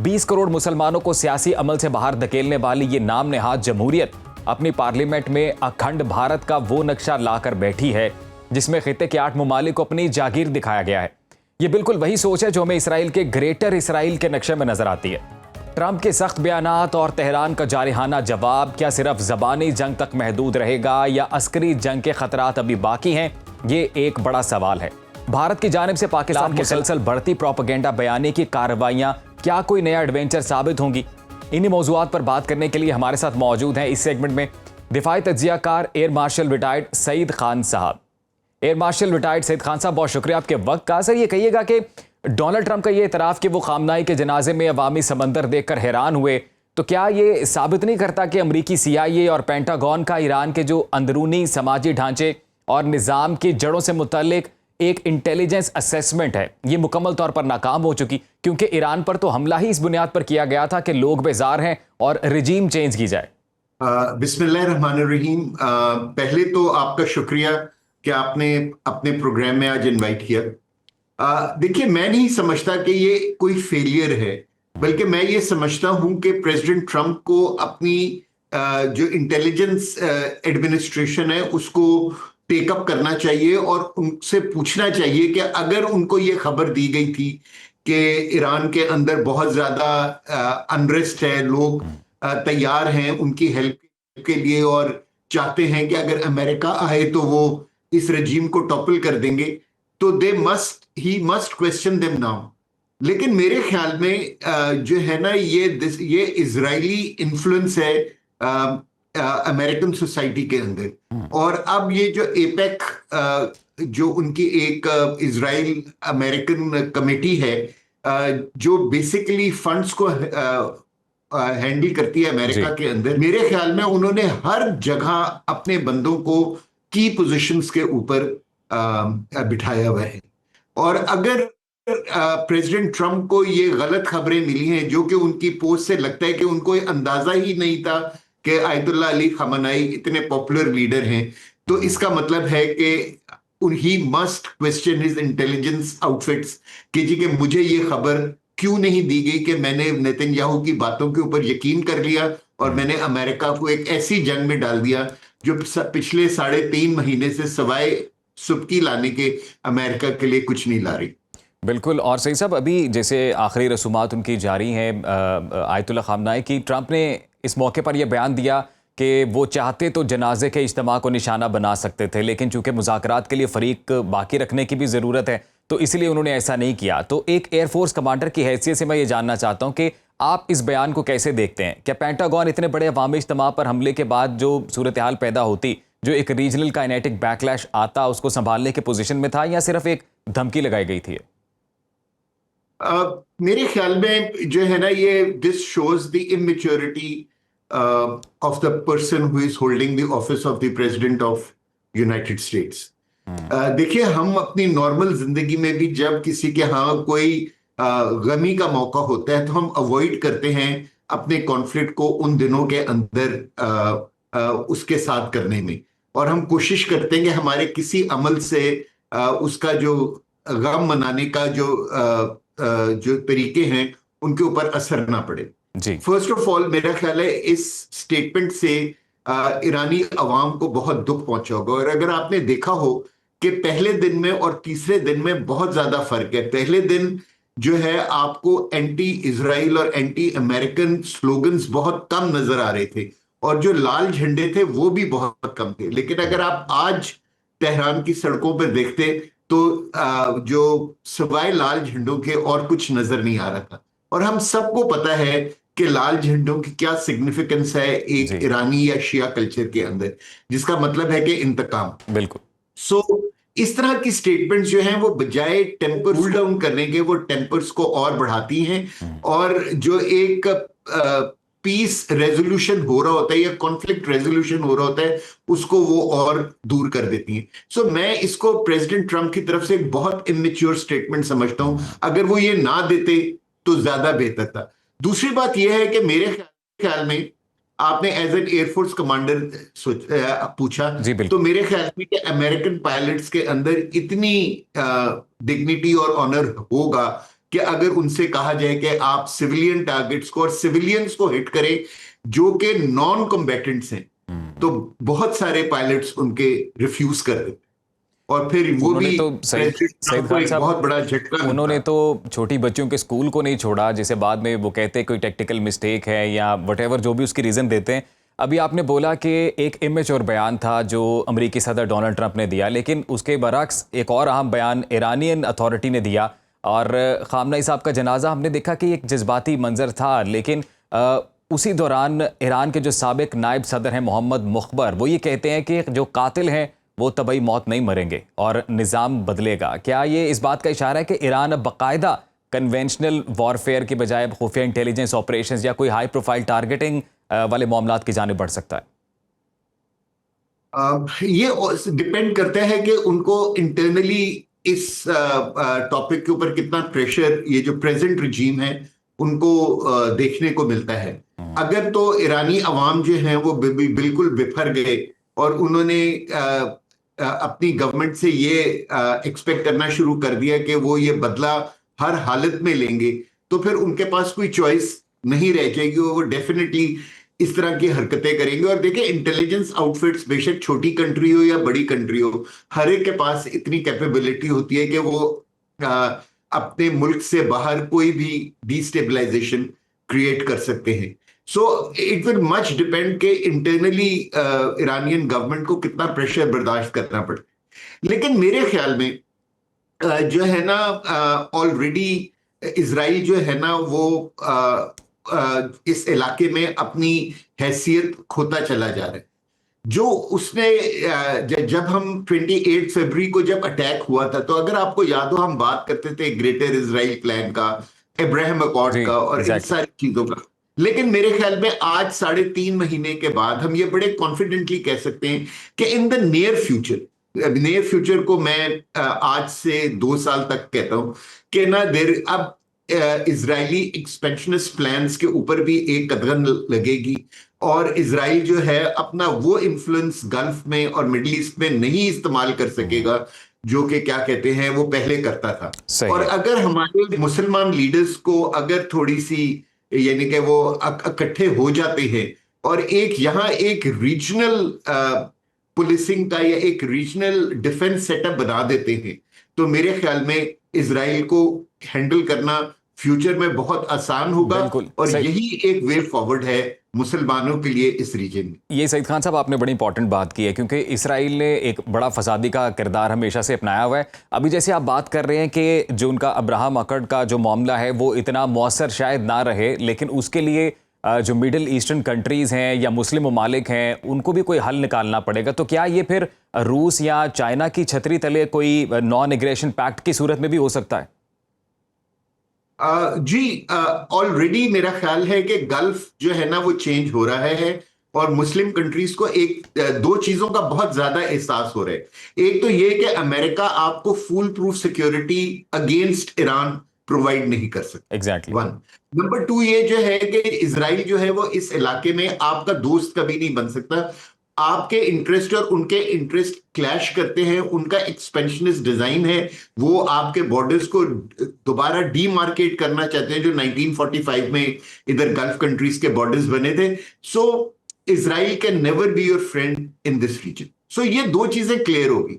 20 करोड़ मुसलमानों को सियासी अमल से बाहर धकेलने वाली ये नाम नेहाद जमहूरियत अपनी पार्लियामेंट में अखंड भारत का वो नक्शा लाकर बैठी है जिसमें खित्ते के 8 ममालिक को अपनी जागीर दिखाया गया है। ये बिल्कुल वही सोच है जो हमें इसराइल के ग्रेटर इसराइल के नक्शे में नजर आती है। ट्रंप के सख्त बयानात और तेहरान का जारहाना जवाब क्या सिर्फ ज़बानी जंग तक महदूद रहेगा या अस्करी जंग के खतरात अभी बाकी हैं, ये एक बड़ा सवाल है। भारत की जानिब से पाकिस्तान मुसलसल बढ़ती प्रोपेगेंडा बयानी की कार्रवाइयां क्या कोई नया एडवेंचर साबित होंगी? इन्हीं मौज़ूआत पर बात करने के लिए हमारे साथ मौजूद हैं इस सेगमेंट में दिफाई तज्जियाकार air marshal retired Saeed Khan साहब। Air marshal retired Saeed Khan साहब, बहुत शुक्रिया आपके वक्त का। सर, ये कहिएगा कि डोनाल्ड ट्रंप का ये इतराफ़ कि वो खामनाई के जनाजे में अवामी समंदर देखकर हैरान हुए, तो क्या ये साबित नहीं करता कि अमरीकी CIA और पेंटागन का ईरान के जो अंदरूनी समाजी ढांचे और निज़ाम की जड़ों से मुतल्लिक एक इंटेलिजेंस असेसमेंट है, ये मुकम्मल तौर पर नाकाम हो चुकी, क्योंकि ईरान पर तो हमला ही इस बुनियाद पर किया गया था कि लोग बेजार हैं और रजीम चेंज की जाए? बिस्मिल्लाहिर्रहमानिर्रहीम। पहले तो आपका शुक्रिया कि आपने अपने प्रोग्राम में आज इनवाइट किया। देखिए, मैं नहीं समझता कि ये कोई फेलियर है, बल्कि मैं ये समझता हूं कि प्रेसिडेंट ट्रंप को अपनी जो इंटेलिजेंस एडमिनिस्ट्रेशन है उसको टेकअप करना चाहिए और उनसे पूछना चाहिए कि अगर उनको ये खबर दी गई थी कि ईरान के अंदर बहुत ज्यादा अनरेस्ट है, लोग तैयार हैं उनकी हेल्प के लिए और चाहते हैं कि अगर अमेरिका आए तो वो इस रजीम को टॉपल कर देंगे, तो he must question them now. लेकिन मेरे ख्याल में जो है ना, ये इजरायली इन्फ्लुएंस है अमेरिकन सोसाइटी के अंदर। और अब ये जो एपेक जो उनकी एक इजराइल अमेरिकन कमेटी है, जो बेसिकली फंड्स को हैंडल करती है अमेरिका जी। के अंदर, मेरे ख्याल में उन्होंने हर जगह अपने बंदों को की पोजीशंस के ऊपर बिठाया हुआ है। और अगर प्रेसिडेंट ट्रंप को ये गलत खबरें मिली हैं, जो कि उनकी पोस्ट से लगता है कि उनको अंदाजा ही नहीं था कि आयतुल्लाह अली खamenei इतने पॉपुलर लीडर हैं, तो इसका मतलब है कि he must question his intelligence outfits कि जी कि मुझे ये खबर क्यों नहीं दी गई कि मैंने नेतन्याहू की बातों के ऊपर यकीन कर लिया और मैंने अमेरिका को एक ऐसी जंग में डाल दिया जो पिछले 3.5 महीने से सवाए सुबकी लाने के अमेरिका के लिए कुछ नहीं ला रही। बिल्कुल। और सही साहब, अभी जैसे आखिरी रसूमात उनकी जारी हैं आयतुल्लाह खamenei की, ट्रंप ने इस मौके पर यह बयान दिया कि वो चाहते तो जनाजे के इज्तिमा को निशाना बना सकते थे, लेकिन चूंकि मुज़ाकरात के लिए फरीक बाकी रखने की भी ज़रूरत है तो इसलिए उन्होंने ऐसा नहीं किया। तो एक एयरफोर्स कमांडर की हैसियत से मैं ये जानना चाहता हूँ कि आप इस बयान को कैसे देखते हैं? क्या पेंटागन इतने बड़े अवामी इज्तिमा पर हमले के बाद जो सूरत हाल पैदा होती, जो एक रीजनल काइनेटिक बैकलैश आता, उसको संभालने के पोजीशन में था या सिर्फ एक धमकी लगाई गई थी? मेरे ख्याल में जो है ना, ये this shows the immaturity of the person who is holding the office of the president of United states. देखिए, हम अपनी नॉर्मल जिंदगी में भी जब किसी के यहाँ कोई गमी का मौका होता है तो हम अवॉइड करते हैं अपने कॉन्फ्लिक्ट को उन दिनों के अंदर उसके साथ करने में, और हम कोशिश करते हैं कि हमारे किसी अमल से उसका जो गम मनाने का जो तरीके हैं उनके ऊपर असर ना पड़े। जी। फर्स्ट ऑफ ऑल, मेरा ख्याल है इस स्टेटमेंट से ईरानी अवाम को बहुत दुख पहुंचा होगा। और अगर आपने देखा हो कि पहले दिन में और तीसरे दिन में बहुत ज्यादा फर्क है। पहले दिन जो है आपको एंटी इजराइल और एंटी अमेरिकन स्लोगन्स बहुत कम नजर आ रहे थे, और जो लाल झंडे थे वो भी बहुत कम थे। लेकिन अगर आप आज तेहरान की सड़कों पर देखते तो जो सवाए लाल झंडों के और कुछ नजर नहीं आ रहा था। और हम सबको पता है कि लाल झंडों की क्या सिग्निफिकेंस है एक ईरानी या शिया कल्चर के अंदर, जिसका मतलब है कि इंतकाम। बिल्कुल। सो इस तरह की स्टेटमेंट्स जो हैं वो बजाय टेम्पर कूल डाउन करने के, वो टेम्पर्स को और बढ़ाती हैं, और जो एक पीस रेजोल्यूशन हो रहा होता है या कॉन्फ्लिक्ट रेजोल्यूशन हो रहा होता है उसको वो और दूर कर देती हैं। सो मैं इसको प्रेसिडेंट ट्रंप की तरफ से एक बहुत इमेच्योर स्टेटमेंट समझता हूं। अगर वो ये ना देते तो ज्यादा बेहतर था। दूसरी बात यह है कि मेरे ख्याल में, आपने एज एन एयरफोर्स कमांडर पूछा, तो मेरे ख्याल में कि अमेरिकन पायलट्स के अंदर इतनी डिग्निटी और ऑनर होगा कि अगर उनसे कहा जाए कि आप सिविलियन टारगेट्स को और सिविलियंस को हिट करें जो कि नॉन कॉम्बैटेंट्स हैं, तो बहुत सारे पायलट्स उनके रिफ्यूज कर देते, और फिर वो भी तो सईद खान साहब, बहुत बड़ा झटका। उन्होंने तो छोटी बच्चियों के स्कूल को नहीं छोड़ा, जिसे बाद में वो कहते हैं कोई टेक्निकल मिस्टेक है या व्हाटएवर, जो भी उसकी रीजन देते हैं। अभी आपने बोला कि एक इमेच्योर बयान था जो अमेरिकी सदर डोनाल्ड ट्रंप ने दिया, लेकिन उसके बरक्स एक और अहम बयान ईरानियन अथॉरिटी ने दिया। और खामनेई साहब का जनाजा हमने देखा कि एक जज्बाती मंजर था, लेकिन उसी दौरान ईरान के जो साबिक नायब सदर हैं मोहम्मद मुखबर, वो ये कहते हैं कि जो कातिल हैं वो तबई मौत नहीं मरेंगे और निज़ाम बदलेगा। क्या ये इस बात का इशारा है कि ईरान अब बाकायदा कन्वेंशनल वॉरफेयर की बजाय खुफिया इंटेलिजेंस ऑपरेशंस या कोई हाई प्रोफाइल टारगेटिंग वाले मामलात की जानिब बढ़ सकता है? ये डिपेंड करता है कि उनको इंटरनली इस टॉपिक के ऊपर कितना प्रेशर ये जो प्रेजेंट रिजीम है उनको देखने को मिलता है। अगर तो ईरानी अवाम जो है वो बिल्कुल बिफर गए और उन्होंने अपनी गवर्नमेंट से ये एक्सपेक्ट करना शुरू कर दिया कि वो ये बदला हर हालत में लेंगे, तो फिर उनके पास कोई चॉइस नहीं रह जाएगी, वो डेफिनेटली इस तरह की हरकतें करेंगे। और देखिए, इंटेलिजेंस आउटफिट्स बेशक छोटी कंट्री हो या बड़ी कंट्री हो, हर एक के पास इतनी कैपेबिलिटी होती है कि वो अपने मुल्क से बाहर कोई भी डिस्टेबलाइजेशन क्रिएट कर सकते हैं। So it will much depend के इंटरनली ईरानियन गवर्नमेंट को कितना प्रेशर बर्दाश्त करना पड़े। लेकिन मेरे ख्याल में जो है ना, ऑलरेडी इजराइल जो है ना वो इस इलाके में अपनी हैसियत खोता चला जा रहा है। जो उसने जब हम 28 फरवरी को जब अटैक हुआ था, तो अगर आपको याद हो हम बात करते थे ग्रेटर इजराइल प्लान का, अब्राहम अकॉर्ड जी, का और इन एग्जैक्टली। सारी चीजों का। लेकिन मेरे ख्याल में आज 3.5 महीने के बाद हम ये बड़े कॉन्फिडेंटली कह सकते हैं कि इन द नियर फ्यूचर को मैं आज से 2 साल तक कहता हूं कि ना देर अब इजरायली एक्सपेंशनिस्ट प्लान्स के ऊपर भी एक कदम लगेगी, और इजराइल जो है अपना वो इन्फ्लुएंस गल्फ में और मिडिल ईस्ट में नहीं इस्तेमाल कर सकेगा जो कि क्या कहते हैं वो पहले करता था। सही और है। अगर हमारे मुसलमान लीडर्स को अगर थोड़ी सी यानी कि वो इकट्ठे हो जाते हैं और एक यहाँ एक रीजनल पुलिसिंग का या एक रीजनल डिफेंस सेटअप बना देते हैं, तो मेरे ख्याल में इजराइल को हैंडल करना फ्यूचर में बहुत आसान होगा। बिल्कुल और सही। यही एक वे फॉरवर्ड है मुसलमानों के लिए इस रीजन में। ये सईद खान साहब आपने बड़ी इंपॉर्टेंट बात की है, क्योंकि इसराइल ने एक बड़ा फसादी का किरदार हमेशा से अपनाया हुआ है। अभी जैसे आप बात कर रहे हैं कि जो उनका अब्राहम अकॉर्ड का जो मामला है वो इतना मौसर शायद ना रहे, लेकिन उसके लिए जो मिडिल ईस्टर्न कंट्रीज हैं या मुस्लिम ममालिक हैं उनको भी कोई हल निकालना पड़ेगा। तो क्या ये फिर रूस या चाइना की छतरी तले कोई नॉन एग्रेशन पैक्ट की सूरत में भी हो सकता है? जी, ऑलरेडी मेरा ख्याल है कि गल्फ जो है ना वो चेंज हो रहा है, और मुस्लिम कंट्रीज को दो चीजों का बहुत ज्यादा एहसास हो रहा है। एक तो ये कि अमेरिका आपको full proof security against Iran provide नहीं कर सकता, एग्जैक्टली। वन। नंबर टू ये जो है कि इजराइल जो है वो इस इलाके में आपका दोस्त कभी नहीं बन सकता। आपके इंटरेस्ट और उनके इंटरेस्ट क्लैश करते हैं, उनका एक्सपेंशनिस्ट डिजाइन है, वो आपके बॉर्डर्स को दोबारा डीमार्केट करना चाहते हैं जो 1945 में इधर गल्फ कंट्रीज के बॉर्डर्स बने थे। So Israel can never be your friend in this region. So ये दो चीजें क्लियर होगी।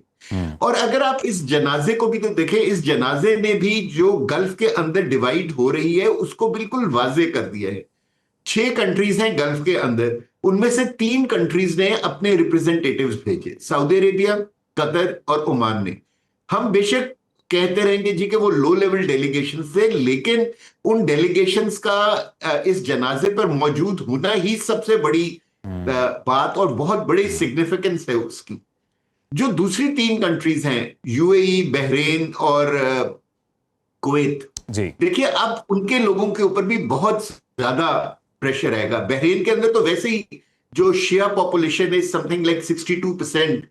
और अगर आप इस जनाजे को भी तो देखें, इस जनाजे ने भी जो गल्फ के अंदर डिवाइड हो रही है उसको बिल्कुल वाजे कर दिया है। 6 कंट्रीज हैं गल्फ के अंदर, उनमें से 3 कंट्रीज ने अपने रिप्रेजेंटेटिव्स भेजे, सऊदी अरेबिया, कतर और ओमान ने। हम बेशक कहते रहेंगे जी कि वो लो लेवल डेलीगेशन थे, लेकिन उन डेलीगेशंस का इस जनाजे पर मौजूद होना ही सबसे बड़ी बात और बहुत बड़ी सिग्निफिकेंस है उसकी। जो दूसरी 3 कंट्रीज हैं, यूएई, बहरीन और कुवैत, जी। देखिए अब उनके लोगों के ऊपर भी बहुत ज्यादा प्रेशर आएगा। बहरीन के अंदर तो वैसे ही जो शिया पॉपुलेशन है समथिंग लाइक 62%,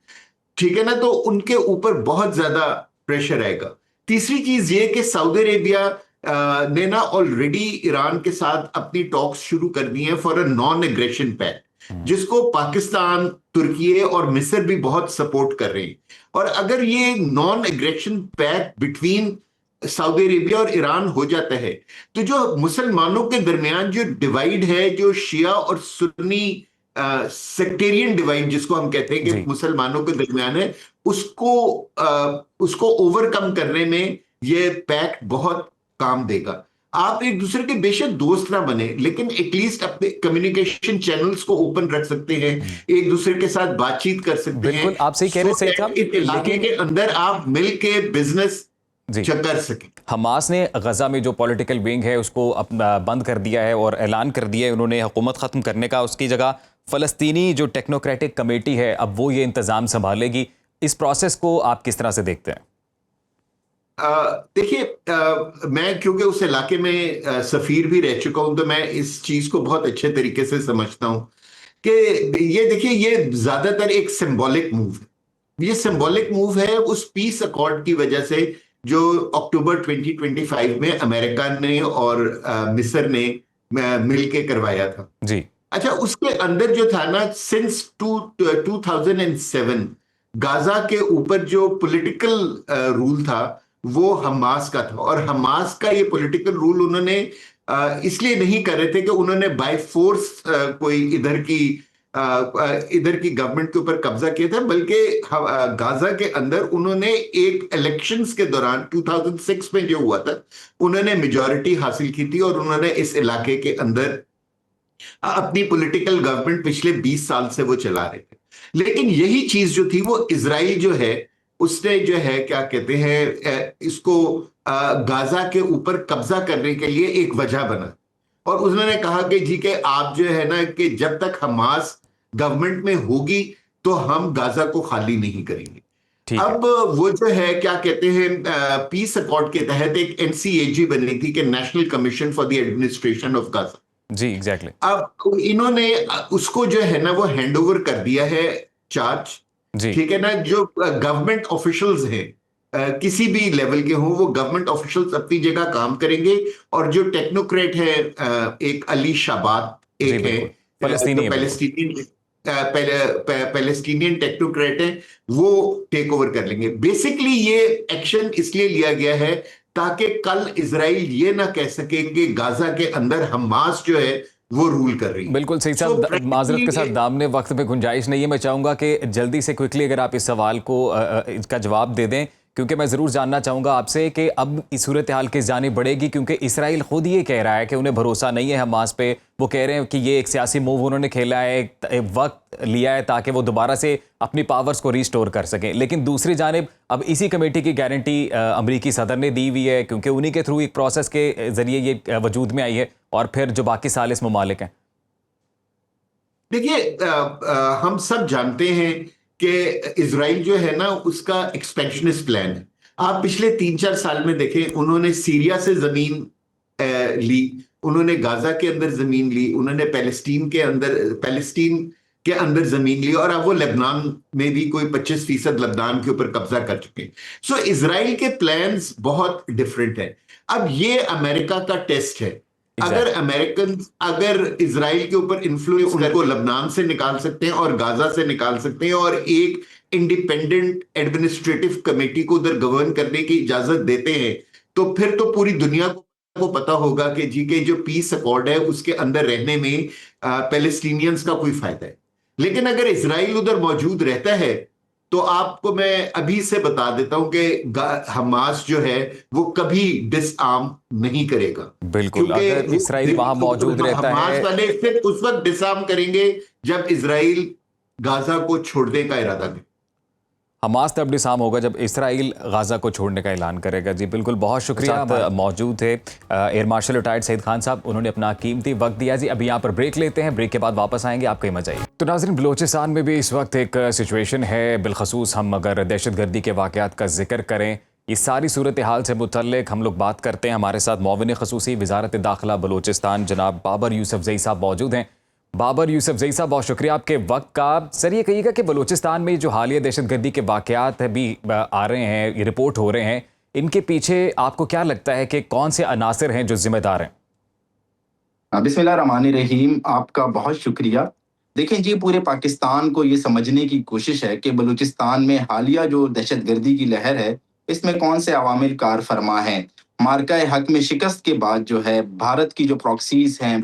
ठीक है ना, तो उनके ऊपर बहुत ज्यादा प्रेशर आएगा। तीसरी चीज ये कि सऊदी अरेबिया ने ना ऑलरेडी ईरान के साथ अपनी टॉक्स शुरू कर दी हैं for a non aggression pact, जिसको पाकिस्तान, तुर्की और मिस्र भी बहुत सपोर्ट कर रहे हैं। और अगर ये non aggression pact between Saudi Arabia और ईरान हो जाता है, तो जो मुसलमानों के दरमियान जो डिवाइड है, जो शिया और सुन्नी सेक्टेरियन डिवाइड जिसको हम कहते हैं कि मुसलमानों के दरमियान है, उसको ओवरकम करने में ये पैक्ट बहुत काम देगा। आप एक दूसरे के बेशक दोस्त ना बने, लेकिन एटलीस्ट अपने कम्युनिकेशन चैनल्स को ओपन रख सकते हैं, एक दूसरे के साथ बातचीत कर सकते हैं। बिल्कुल आप सही कह रहे हैं सईद साहब, इस इलाके के अंदर आप मिलके बिजनेस कर सकें। हमास ने गजा में जो पॉलिटिकल विंग है उसको बंद कर दिया है और ऐलान कर दिया है उन्होंने हुकूमत खत्म करने का। उसकी जगह फलस्तीनी जो टेक्नोक्रेटिक कमेटी है अब वो ये इंतजाम संभालेगी। इस प्रोसेस को आप किस तरह से देखते हैं? देखिए, मैं क्योंकि उस इलाके में सफीर भी रह चुका हूं, तो मैं इस चीज को बहुत अच्छे तरीके से समझता हूं कि ये देखिए, ये ज्यादातर एक सिंबॉलिक मूव है। ये सिंबॉलिक मूव है उस पीस अकॉर्ड की वजह से जो अक्टूबर 2025 में अमेरिका ने और मिस्र ने मिलके करवाया था जी। अच्छा, उसके अंदर जो था ना, सिंस 2007 गाजा के ऊपर जो पॉलिटिकल रूल था वो हमास का था। और हमास का ये पॉलिटिकल रूल उन्होंने इसलिए नहीं कर रहे थे कि उन्होंने बाय फोर्स कोई इधर की गवर्नमेंट के ऊपर कब्जा किया था, बल्कि गाजा के अंदर उन्होंने एक इलेक्शंस के दौरान 2006 में जो हुआ था, उन्होंने मेजॉरिटी हासिल की थी और उन्होंने इस इलाके के अंदर अपनी पॉलिटिकल गवर्नमेंट पिछले 20 साल से वो चला रहे थे। लेकिन यही चीज जो थी वो इजराइल जो है उसने जो है क्या कहते हैं इसको गाजा के ऊपर कब्जा करने के लिए एक वजह बना। और उन्होंने कहा कि जी के आप जो है ना कि जब तक हमास गवर्नमेंट में होगी तो हम गाजा को खाली नहीं करेंगे। ठीक है। अब वो जो है क्या कहते हैं, पीस अकॉर्ड के तहत एक एनसीएजी बनी थी कि national commission for the administration of Gaza. जी एग्जैक्टली। अब इन्होंने उसको जो है ना वो हैंड ओवर कर दिया है चार्ज। जी ठीक है ना, जो गवर्नमेंट ऑफिशियल्स हैं किसी भी लेवल के हों, वो गवर्नमेंट ऑफिशियल्स अपनी जगह काम करेंगे, और जो टेक्नोक्रेट है, एक अली शाबात जी एक है, बिल्कुल, फलस्तीनी जो है बिल्कुल। पैलेस्टीनियन टेक्नोक्रेट है, वो टेक ओवर कर लेंगे। बेसिकली ये एक्शन इसलिए लिया गया है ताकि कल इसराइल ये ना कह सके कि गाजा के अंदर हमास जो है वो रूल कर रही है। बिल्कुल सही So, साहब, माजरत के साथ practically दामने वक्त में गुंजाइश नहीं है। मैं चाहूंगा कि जल्दी से क्विकली अगर आप इस सवाल को इसका जवाब दे दें, क्योंकि मैं ज़रूर जानना चाहूंगा आपसे कि अब इस सूरत हाल किस जानिब बढ़ेगी, क्योंकि इसराइल खुद ये कह रहा है कि उन्हें भरोसा नहीं है हमास पे। वो कह रहे हैं कि ये एक सियासी मूव उन्होंने खेला है, एक वक्त लिया है ताकि वो दोबारा से अपनी पावर्स को रीस्टोर कर सकें। लेकिन दूसरी जानिब अब इसी कमेटी की गारंटी अमरीकी सदर ने दी हुई है, क्योंकि उन्हीं के थ्रू एक प्रोसेस के जरिए ये वजूद में आई है, और फिर जो बाकी सालिस ममालिक हैं। देखिए, हम सब जानते हैं कि इसराइल जो है ना उसका एक्सपेंशनिस्ट प्लान है। आप पिछले 3-4 साल में देखें, उन्होंने सीरिया से जमीन ली, उन्होंने गाजा के अंदर जमीन ली, उन्होंने पैलेस्टीन के अंदर जमीन ली, और अब वो लेबनान में भी कोई 25% लेबनान के ऊपर कब्जा कर चुके हैं। सो इसराइल के प्लान्स बहुत डिफरेंट है। अब ये अमेरिका का टेस्ट है। अगर इसराइल के ऊपर इन्फ्लुएंस उनको लेबनान से निकाल सकते हैं और गाजा से निकाल सकते हैं, और एक इंडिपेंडेंट एडमिनिस्ट्रेटिव कमेटी को उधर गवर्न करने की इजाजत देते हैं, तो फिर तो पूरी दुनिया को पता होगा कि जी के जो पीस अकॉर्ड है उसके अंदर रहने में पैलेस्टीनियंस का कोई फायदा है। लेकिन अगर इसराइल उधर मौजूद रहता है, तो आपको मैं अभी से बता देता हूं कि हमास जो है वो कभी डिसआर्म नहीं करेगा। बिल्कुल, अगर इसराइल वहां मौजूद रहता हमास है। वाले सिर्फ उस वक्त डिसआर्म करेंगे जब इसराइल गाजा को छोड़ने का इरादा करे। हमास तब डिसआर्म होगा जब इसराइल गाजा को छोड़ने का ऐलान करेगा। जी बिल्कुल, बहुत शुक्रिया। मौजूद थे air marshal retired Saeed Khan sahab, उन्होंने अपना कीमती वक्त दिया। जी अभी यहाँ पर ब्रेक लेते हैं, ब्रेक के बाद वापस आएंगे, आप कहीं मत जाइए। तो नाज़रीन, बलोचिस्तान में भी इस वक्त एक सिचुएशन है, बिलखसूस हम अगर दहशतगर्दी के वाक़यात का जिक्र करें, इस सारी सूरत हाल से मुतल्लिक हम लोग बात करते हैं। हमारे साथ मुआविन ख़ुसूसी वज़ारत दाखिला बलोचिस्तान जनाब बाबर यूसुफजई साहब मौजूद हैं। बाबर यूसुफजई साहब, बहुत शुक्रिया आपके वक्त का। सर ये कहिएगा कि बलूचिस्तान में जो हालिया दहशतगर्दी के वाक़यात भी आ रहे हैं, ये रिपोर्ट हो रहे हैं, इनके पीछे आपको क्या लगता है कि कौन से अनासर हैं जो जिम्मेदार हैं? बिस्मिल्लाहिर्रहमानिर्रहीम, आपका बहुत शुक्रिया। देखें जी, पूरे पाकिस्तान को ये समझने की कोशिश है कि बलूचिस्तान में हालिया जो दहशतगर्दी की लहर है, इसमें कौन से अवामिल कार फरमा हैं। मार्का हक में शिकस्त के बाद जो है भारत की जो प्रॉक्सीज हैं,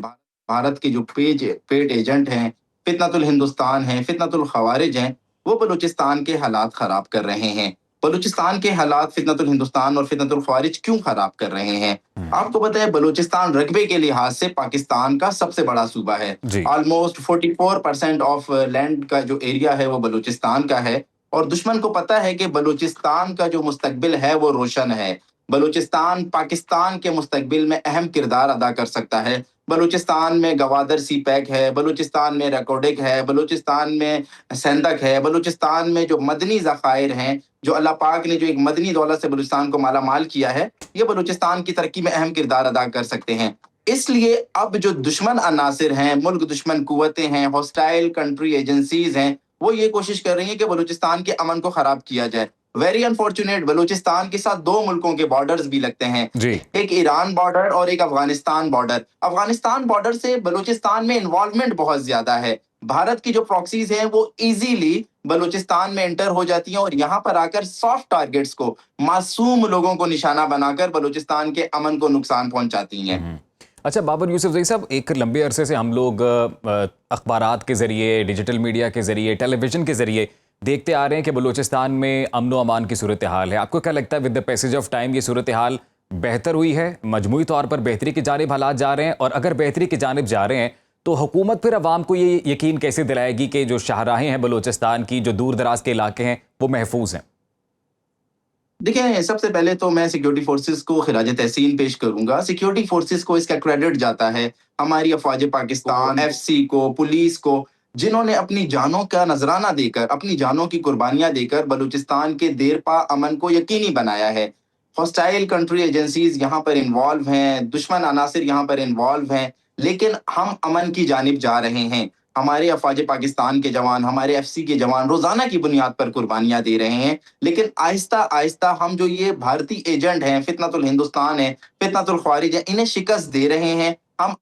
भारत के जो पेड एजेंट हैं, फितनतुल हिंदुस्तान हैं, फितनतुल खवारिज हैं, वो बलूचिस्तान के हालात खराब कर रहे हैं। बलूचिस्तान के हालात फितनतुल हिंदुस्तान और फितनतुल खवारिज क्यों खराब कर रहे हैं? आपको पता है बलूचिस्तान रकबे के लिहाज से पाकिस्तान का सबसे बड़ा सूबा है। ऑलमोस्ट 44% ऑफ लैंड का जो एरिया है वो बलूचिस्तान का है, और दुश्मन को पता है कि बलूचिस्तान का जो मुस्तकबिल है वो रोशन है। बलूचिस्तान पाकिस्तान के मुस्तकबिल में अहम किरदार अदा कर सकता है। बलूचिस्तान में गवादर सी पैक है, बलूचिस्तान में रेकोडिक है, बलूचिस्तान में सेंदक है, बलूचिस्तान में जो मदनी ज़खायर हैं, जो अल्लाह पाक ने जो एक मदनी दौलत से बलूचिस्तान को माला माल किया है, ये बलूचिस्तान की तरक्की में अहम किरदार अदा कर सकते हैं। इसलिए अब जो दुश्मन अनासिर हैं, मुल्क दुश्मन कुव्वतें हैं, हॉस्टाइल कंट्री एजेंसीज हैं, वो ये कोशिश कर रही हैं कि बलूचिस्तान के अमन को खराब किया जाए। वेरी अनफॉर्चुनेट, बलूचिस्तान के साथ 2 मुल्कों के बॉर्डर्स भी लगते हैं, एक ईरान बॉर्डर और एक अफगानिस्तान बॉर्डर। अफगानिस्तान बॉर्डर से बलूचिस्तान में इन्वॉल्वमेंट बहुत ज्यादा है। भारत की जो प्रॉक्सीज हैं वो इजीली बलूचिस्तान में एंटर हो जाती हैं और यहाँ पर आकर सॉफ्ट टारगेट्स को, मासूम लोगों को निशाना बनाकर बलूचिस्तान के अमन को नुकसान पहुंचाती हैं। अच्छा बाबर यूसुफजई साहब, एक लंबे अरसे से हम लोग अखबारात के ज़रिए, डिजिटल मीडिया के ज़रिए, टेलीविज़न के ज़रिए देखते आ रहे हैं कि बलूचिस्तान में अमन व अमान की सूरत हाल है। आपको क्या लगता है with the passage of time ये सूरत हाल बेहतर हुई है, मजमूई तौर पर बेहतरी की जानिब हालात जा रहे हैं? और अगर बेहतरी की जानिब जा रहे हैं तो हुकूमत फिर अवाम को ये यकीन कैसे दिलाएगी कि जो शाहराहें हैं बलूचिस्तान की, जो दूर दराज के इलाके हैं, वो महफूज हैं? देखिए, सबसे पहले तो मैं सिक्योरिटी फोर्सेस को खिराज तहसीन पेश करूंगा। सिक्योरिटी फोर्सेस को इसका क्रेडिट जाता है, हमारी अफवाज पाकिस्तान, एफसी को, पुलिस को, जिन्होंने अपनी जानों का नजराना देकर, अपनी जानों की कुर्बानियां देकर बलूचिस्तान के देरपा अमन को यकीनी बनाया है। हॉस्टाइल कंट्री एजेंसीज यहाँ पर इन्वॉल्व हैं, दुश्मन अनासिर यहाँ पर इन्वॉल्व हैं, लेकिन हम अमन की जानिब जा रहे हैं। हमारे अफवाज पाकिस्तान के जवान, हमारे एफसी के जवान रोजाना की बुनियाद पर कुर्बानियां दे रहे हैं, लेकिन आहिस्ता आहिस्ता हम जो ये भारतीय एजेंट हैं, फितनतुल हिंदुस्तान है, फितनतुल ख्वारिज है, इन्हें शिकस्त दे रहे हैं। हम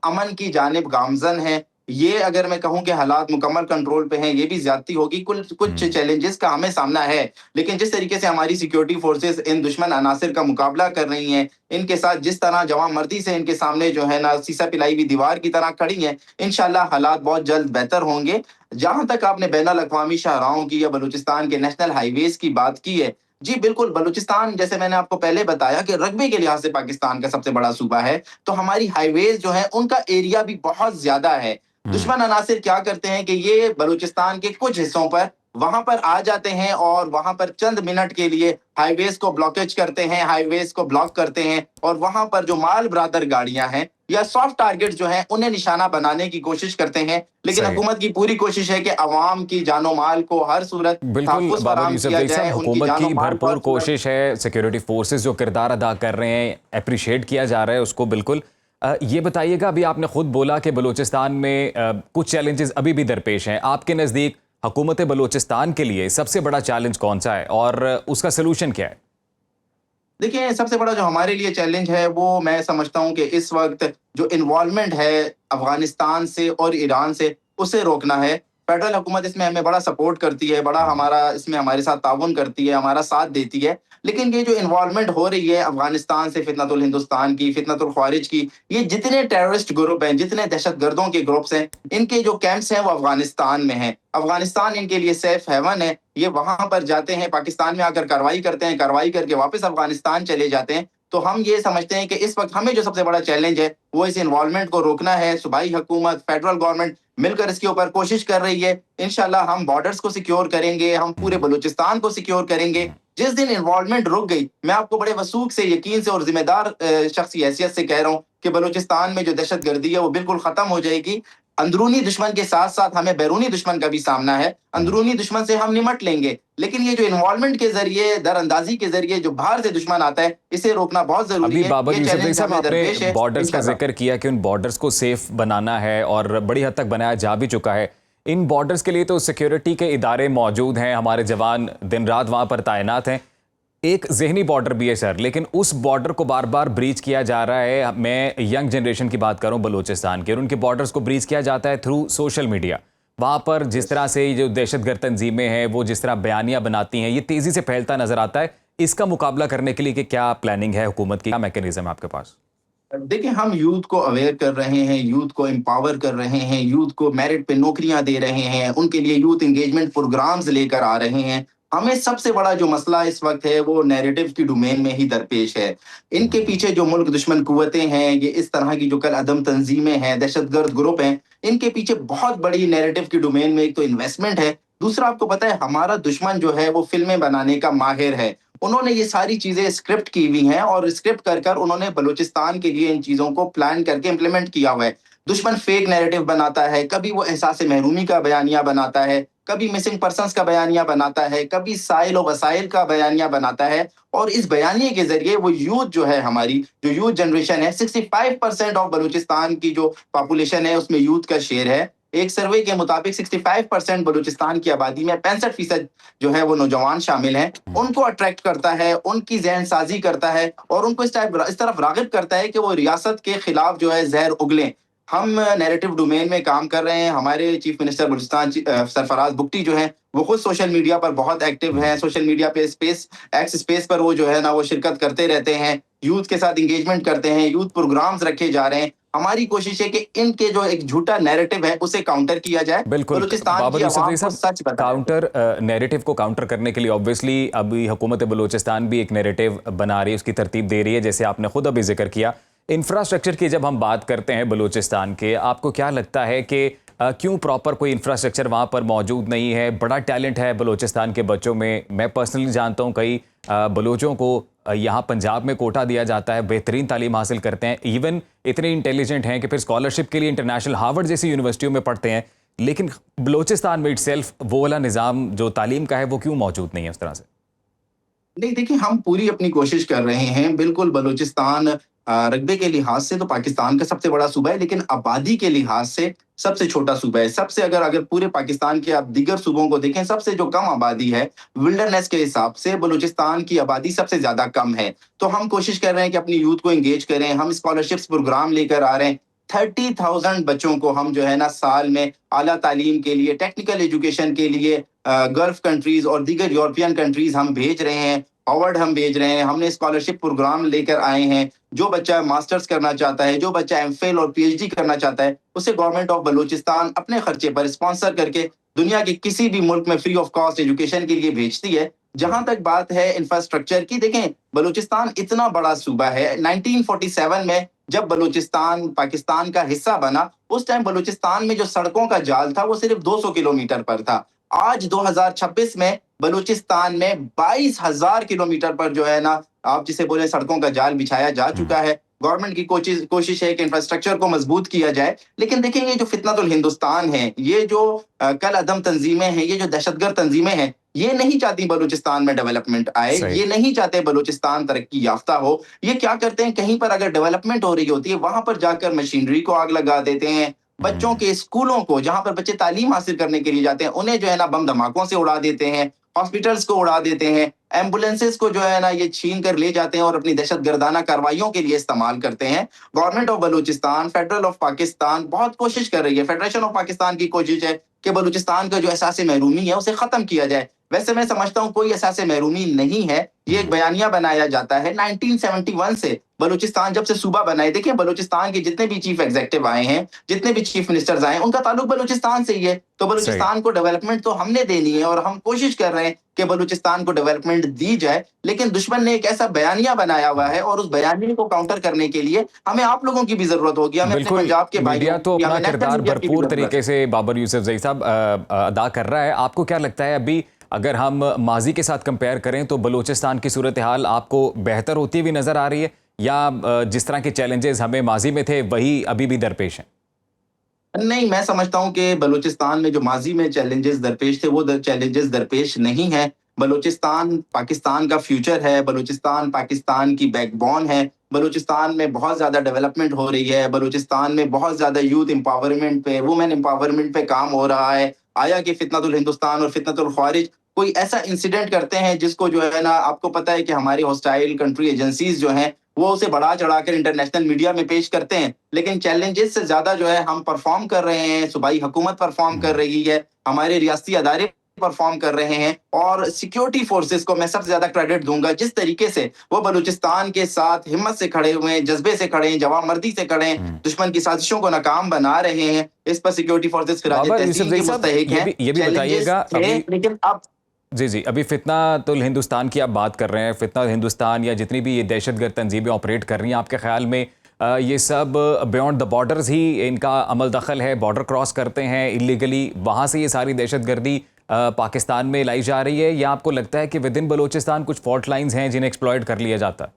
अमन की जानिब गामजन है। ये अगर मैं कहूं कि हालात मुकम्मल कंट्रोल पे हैं, ये भी ज्यादती होगी। कुछ चैलेंजेस का हमें सामना है, लेकिन जिस तरीके से हमारी सिक्योरिटी फोर्सेस इन दुश्मन अनासिर का मुकाबला कर रही हैं, इनके साथ जिस तरह जवां मर्दी से इनके सामने जो है ना सीसा पिलाई हुई दीवार की तरह खड़ी हैं, इंशाल्लाह हालात बहुत जल्द बेहतर होंगे। जहां तक आपने बैनुल अक़वामी शाहराहों की या बलूचिस्तान के नेशनल हाईवेज की बात की है, जी बिल्कुल, बलूचिस्तान जैसे मैंने आपको पहले बताया कि रकबे के लिहाज से पाकिस्तान का सबसे बड़ा सूबा है, तो हमारी हाईवेज जो है उनका एरिया भी बहुत ज्यादा है। दुश्मन अनासिर क्या करते हैं कि ये बलूचिस्तान के कुछ हिस्सों पर वहां पर आ जाते हैं और वहां पर चंद मिनट के लिए हाईवेज को ब्लॉकेज करते हैं, हाईवेज को ब्लॉक करते हैं, और वहां पर जो माल बरादर गाड़ियां हैं या सॉफ्ट टारगेट जो हैं उन्हें निशाना बनाने की कोशिश करते हैं। लेकिन सही। हुकूमत की पूरी कोशिश है कि अवाम की जानो माल को हर सूरत बिल्कुल तहफ़्फ़ुज़ बाबर फराहम यूसुफ किया जई जाए, साहब, उनकी हुकूमत जानो की माल को भरपूर हर सूरत। कोशिश है, सिक्योरिटी फोर्सेस जो किरदार अदा कर रहे हैं अप्रिशिएट किया जा रहा है उसको बिल्कुल। ये बताइएगा, अभी आपने खुद बोला कि बलूचिस्तान में कुछ चैलेंजेस अभी भी दरपेश हैं। आपके नज़दीक हुकूमत बलूचिस्तान के लिए सबसे बड़ा चैलेंज कौन सा है और उसका सलूशन क्या है? देखिए, सबसे बड़ा जो हमारे लिए चैलेंज है वो मैं समझता हूँ कि इस वक्त जो इन्वॉल्वमेंट है अफगानिस्तान से और ईरान से, उसे रोकना है। फेडरल हुकूमत इसमें हमें बड़ा सपोर्ट करती है, बड़ा हमारा इसमें हमारे साथ ताउन करती है, हमारा साथ देती है। लेकिन ये जो इन्वॉल्वमेंट हो रही है अफगानिस्तान से, फितनतुल हिंदुस्तान की, फितनतुल ख्वारिज की, ये जितने टेररिस्ट ग्रुप हैं, जितने दहशतगर्दों के ग्रुप्स हैं, इनके जो कैंप्स हैं वो अफगानिस्तान में हैं। अफगानिस्तान इनके लिए सेफ हेवन है। ये वहां पर जाते हैं, पाकिस्तान में आकर कार्रवाई करते हैं, कार्रवाई करके वापस अफगानिस्तान चले जाते हैं। तो हम ये समझते हैं कि इस वक्त हमें जो सबसे बड़ा चैलेंज है वो इस इन्वॉल्वमेंट को रोकना है। सूबाई हुकूमत, फेडरल गवर्नमेंट मिलकर इसके ऊपर कोशिश कर रही है। इंशाल्लाह हम बॉर्डर्स को सिक्योर करेंगे, हम पूरे बलूचिस्तान को सिक्योर करेंगे। जिस दिन इन्वॉल्वमेंट रुक गई, मैं आपको बड़े वसूख से, यकीन से और जिम्मेदार शख्सी हैसियत से कह रहा हूँ कि बलूचिस्तान में जो दहशत गर्दी है वो बिल्कुल खत्म हो जाएगी। अंदरूनी दुश्मन के साथ साथ हमें बैरूनी दुश्मन का भी सामना है। अंदरूनी दुश्मन से हम निमट लेंगे, लेकिन ये जो इन्वॉल्वमेंट के जरिए, दरअंदाजी के जरिए जो बाहर से दुश्मन आता है, इसे रोकना बहुत जरूरी अभी है। बाबर ये यूसुफ जई चैलेंज साहब, हमें दरपेश आपने है। बॉर्डर्स का इंशाल्लाह। जिक्र किया कि उन बॉर्डर्स को सेफ बनाना है और बड़ी हद तक बनाया जा भी चुका है। इन बॉर्डर्स के लिए तो सिक्योरिटी के इदारे मौजूद हैं, हमारे जवान दिन रात वहां पर तैनात हैं। एक ज़हनी बॉर्डर भी है सर, लेकिन उस बॉर्डर को बार बार ब्रीच किया जा रहा है। मैं यंग जनरेशन की बात करूं बलूचिस्तान के, और उनके बॉर्डर्स को ब्रीच किया जाता है थ्रू सोशल मीडिया। वहां पर जिस तरह से जो दहशतगर्द तंजीमें हैं वो जिस तरह बयानियां बनाती हैं, ये तेज़ी से फैलता नजर आता है। इसका मुकाबला करने के लिए कि क्या प्लानिंग है हुकूमत की, क्या मैकेनिज्म है आपके पास? देखिए, हम यूथ को अवेयर कर रहे हैं, यूथ को एम्पावर कर रहे हैं, यूथ को मेरिट पे नौकरियां दे रहे हैं, उनके लिए यूथ एंगेजमेंट प्रोग्राम्स लेकर आ रहे हैं। हमें सबसे बड़ा जो मसला इस वक्त है वो नैरेटिव की डोमेन में ही दरपेश है। इनके पीछे जो मुल्क दुश्मन कुव्वतें हैं, ये इस तरह की जो कल अदम तंजीमें हैं, दहशतगर्द ग्रुप हैं, इनके पीछे बहुत बड़ी नैरेटिव की डोमेन में एक तो इन्वेस्टमेंट है। दूसरा, आपको पता है हमारा दुश्मन जो है वो फिल्में बनाने का माहिर है। उन्होंने ये सारी चीजें स्क्रिप्ट की हुई हैं और स्क्रिप्ट कर कर उन्होंने बलूचिस्तान के लिए इन चीजों को प्लान करके इम्प्लीमेंट किया हुआ है। दुश्मन फेक नैरेटिव बनाता है, कभी वो एहसास महरूमी का बयानिया बनाता है, कभी मिसिंग पर्सन्स का बयानिया बनाता है, कभी साइल और वसाइल का बयानिया बनाता है, और इस बयानिए के जरिए वो यूथ जो है, हमारी जो यूथ जनरेशन है, 65% ऑफ बलूचिस्तान की जो पॉपुलेशन है उसमें यूथ का शेयर है। एक सर्वे के मुताबिक 65% बलूचिस्तान की आबादी में 65% जो है वो नौजवान शामिल हैं। उनको अट्रैक्ट करता है, उनकी जहन साजी करता है और उनको इस तरफ रागिब करता है कि वो रियासत के खिलाफ जो है जहर उगलें। हम नैरेटिव डोमेन में काम कर रहे हैं। हमारे चीफ मिनिस्टर बलूचिस्तान सरफराज बुगटी जो है वो खुद सोशल मीडिया पर बहुत एक्टिव हैं। सोशल मीडिया पे स्पेस पर वो जो है ना वो शिरकत करते रहते हैं, यूथ के साथ इंगेजमेंट करते हैं, यूथ प्रोग्राम्स रखे जा रहे हैं। हमारी कोशिश है कि इनके जो एक झूठा नैरेटिव है उसे काउंटर किया जाए। बिल्कुल बलूचिस्तान बाबर की यूसुफ आवाम जई को साहब, सच बताया। काउंटर नैरेटिव को काउंटर करने के लिए ऑब्वियसली अभी हुकूमत बलूचिस्तान भी एक नैरेटिव बना रही है, उसकी तरतीब दे रही है, जैसे आपने खुद अभी जिक्र किया। इंफ्रास्ट्रक्चर की जब हम बात करते हैं बलूचिस्तान के, आपको क्या लगता है कि क्यों प्रॉपर कोई इंफ्रास्ट्रक्चर वहाँ पर मौजूद नहीं है? बड़ा टैलेंट है बलूचिस्तान के बच्चों में। मैं पर्सनली जानता हूँ कई बलूचों को यहाँ पंजाब में कोटा दिया जाता है, बेहतरीन तालीम हासिल करते हैं, इवन इतने इंटेलिजेंट हैं कि फिर स्कॉलरशिप के लिए इंटरनेशनल हार्वर्ड जैसी यूनिवर्सिटियों में पढ़ते हैं। लेकिन बलोचिस्तान में इटसेल्फ वो वाला निज़ाम जो तालीम का है वो क्यों मौजूद नहीं है उस तरह से? नहीं, देखिए, हम पूरी अपनी कोशिश कर रहे हैं। बिल्कुल, बलूचिस्तान रकबे के लिहाज से तो पाकिस्तान का सबसे बड़ा सूबा है, लेकिन आबादी के लिहाज से सबसे छोटा सूबा है। सबसे अगर अगर पूरे पाकिस्तान के आप दीगर सूबों को देखें, सबसे जो कम आबादी है, विल्डरनेस के हिसाब से बलूचिस्तान की आबादी सबसे ज़्यादा कम है। तो हम कोशिश कर रहे हैं कि अपनी यूथ को एंगेज करें। हम स्कॉलरशिप्स प्रोग्राम लेकर आ रहे हैं। 30,000 बच्चों को हम जो है ना साल में आला तालीम के लिए, टेक्निकल एजुकेशन के लिए गल्फ कंट्रीज और दीगर यूरोपियन कंट्रीज हम भेज रहे हैं। हार्वर्ड हम भेज रहे हैं। हमने स्कॉलरशिप प्रोग्राम लेकर आए हैं। जो बच्चा मास्टर्स करना चाहता है, जो बच्चा एमफिल और पीएचडी करना चाहता है, उसे गवर्नमेंट ऑफ बलूचिस्तान अपने खर्चे पर स्पॉन्सर करके दुनिया के किसी भी मुल्क में फ्री ऑफ कॉस्ट एजुकेशन के लिए भेजती है। जहां तक बात है इंफ्रास्ट्रक्चर की, देखें, बलूचिस्तान इतना बड़ा सूबा है। 1947 में जब बलूचिस्तान पाकिस्तान का हिस्सा बना, उस टाइम बलूचिस्तान में जो सड़कों का जाल था वो सिर्फ 200 किलोमीटर पर था। आज 2026 में बलूचिस्तान में 22,000 किलोमीटर पर जो है ना, आप जिसे बोले, सड़कों का जाल बिछाया जा चुका है। गवर्नमेंट की कोशिश है कि इंफ्रास्ट्रक्चर को मजबूत किया जाए। लेकिन देखिए, ये जो फितनतुल हिंदुस्तान है, ये जो कल अदम तंजीमें हैं, ये जो दहशतगर्द तंजीमें हैं, ये नहीं चाहती बलूचिस्तान में डेवलपमेंट आए। ये नहीं चाहते बलूचिस्तान तरक्की याफ्ता हो। ये क्या करते हैं, कहीं पर अगर डेवलपमेंट हो रही होती है, वहां पर जाकर मशीनरी को आग लगा देते हैं। बच्चों के स्कूलों को, जहां पर बच्चे तालीम हासिल करने के लिए जाते हैं, उन्हें जो है ना बम धमाकों से उड़ा देते हैं। हॉस्पिटल्स को उड़ा देते हैं। एम्बुलेंसेस को जो है ना ये छीन कर ले जाते हैं और अपनी दहशतगर्दाना कार्रवाइयों के लिए इस्तेमाल करते हैं। Government of Balochistan, federal of Pakistan बहुत कोशिश कर रही है। फेडरेशन ऑफ पाकिस्तान की कोशिश है कि बलूचिस्तान का जो एहसास महरूमी है उसे खत्म किया जाए। वैसे मैं समझता हूँ कोई एहसास महरूमी नहीं है। ये एक बयानिया बनाया जाता है। 1971 से बलूचिस्तान जब से सूबा बना है, देखिए, बलूचिस्तान के जितने भी चीफ एग्जीक्यूटिव आए हैं, जितने भी चीफ मिनिस्टर्स आए हैं, उनका ताल्लुक बलूचिस्तान से ही है। तो बलूचिस्तान को डेवलपमेंट तो हमने देनी है और हम कोशिश कर रहे हैं कि बलूचिस्तान को डेवलपमेंट दी जाए। लेकिन दुश्मन ने एक ऐसा बयानिया बनाया हुआ है और उस बयानिए को काउंटर करने के लिए हमें आप लोगों की भी जरूरत होगी। हमें अपने पंजाब के मीडिया तो अपना किरदार भरपूर तरीके से बाबर यूसुफजई साहब अदा कर रहा है। आपको क्या लगता है, अभी अगर हम माजी के साथ कंपेयर करें तो बलूचिस्तान की सूरत हाल आपको बेहतर होती हुई नजर आ रही है, या जिस तरह के चैलेंजेस हमें माजी में थे वही अभी भी दरपेश हैं? नहीं, मैं समझता हूँ कि बलूचिस्तान में जो माजी में चैलेंजेस दरपेश थे, वो चैलेंजेस दरपेश नहीं है। बलूचिस्तान पाकिस्तान का फ्यूचर है। बलूचिस्तान पाकिस्तान की बैकबोन है। बलूचिस्तान में बहुत ज्यादा डेवलपमेंट हो रही है। बलूचिस्तान में बहुत ज्यादा यूथ एम्पावरमेंट पे, वुमेन एम्पावरमेंट पे काम हो रहा है। आया कि फितनतुल हिंदुस्तान और फितनतुल ख्वारिज कोई ऐसा इंसिडेंट करते हैं जिसको जो है ना, आपको पता है कि हमारी हॉस्टाइल कंट्री एजेंसीज जो हैं वो उसे बढ़ा चढ़ाकर इंटरनेशनल मीडिया में पेश करते हैं। लेकिन चैलेंजेस से ज्यादा जो है हम परफॉर्म कर रहे हैं। सूबाई हुकूमत परफॉर्म कर रही है, हमारे रियासती अदारे परफॉर्म कर रहे हैं, और सिक्योरिटी फोर्सेस को मैं सबसे ज्यादा क्रेडिट दूंगा जिस तरीके से वो बलूचिस्तान के साथ हिम्मत से खड़े हुए हैं, जज्बे से खड़े हैं, जवाबमर्दी से खड़े हैं, दुश्मन की साजिशों को नाकाम बना रहे हैं। इस पर सिक्योरिटी फोर्सेस खिराज तहसीन के मुस्तहिक हैं। ये भी बताइएगा, लेकिन अब जी अभी फितनातुल हिंदुस्तान की आप बात कर रहे हैं, फितनातुल हिंदुस्तान या जितनी भी ये दहशतगर्द तंजीमें ऑपरेट कर रही हैं, आपके ख्याल में ये सब बियॉन्ड द बॉर्डर्स ही इनका अमल दखल है, बॉर्डर क्रॉस करते हैं इलीगली, वहाँ से ये सारी दहशतगर्दी पाकिस्तान में लाई जा रही है, या आपको लगता है कि विद इन बलूचिस्तान कुछ फॉल्ट लाइंस हैं जिन्हें एक्सप्लॉइट कर लिया जाता है?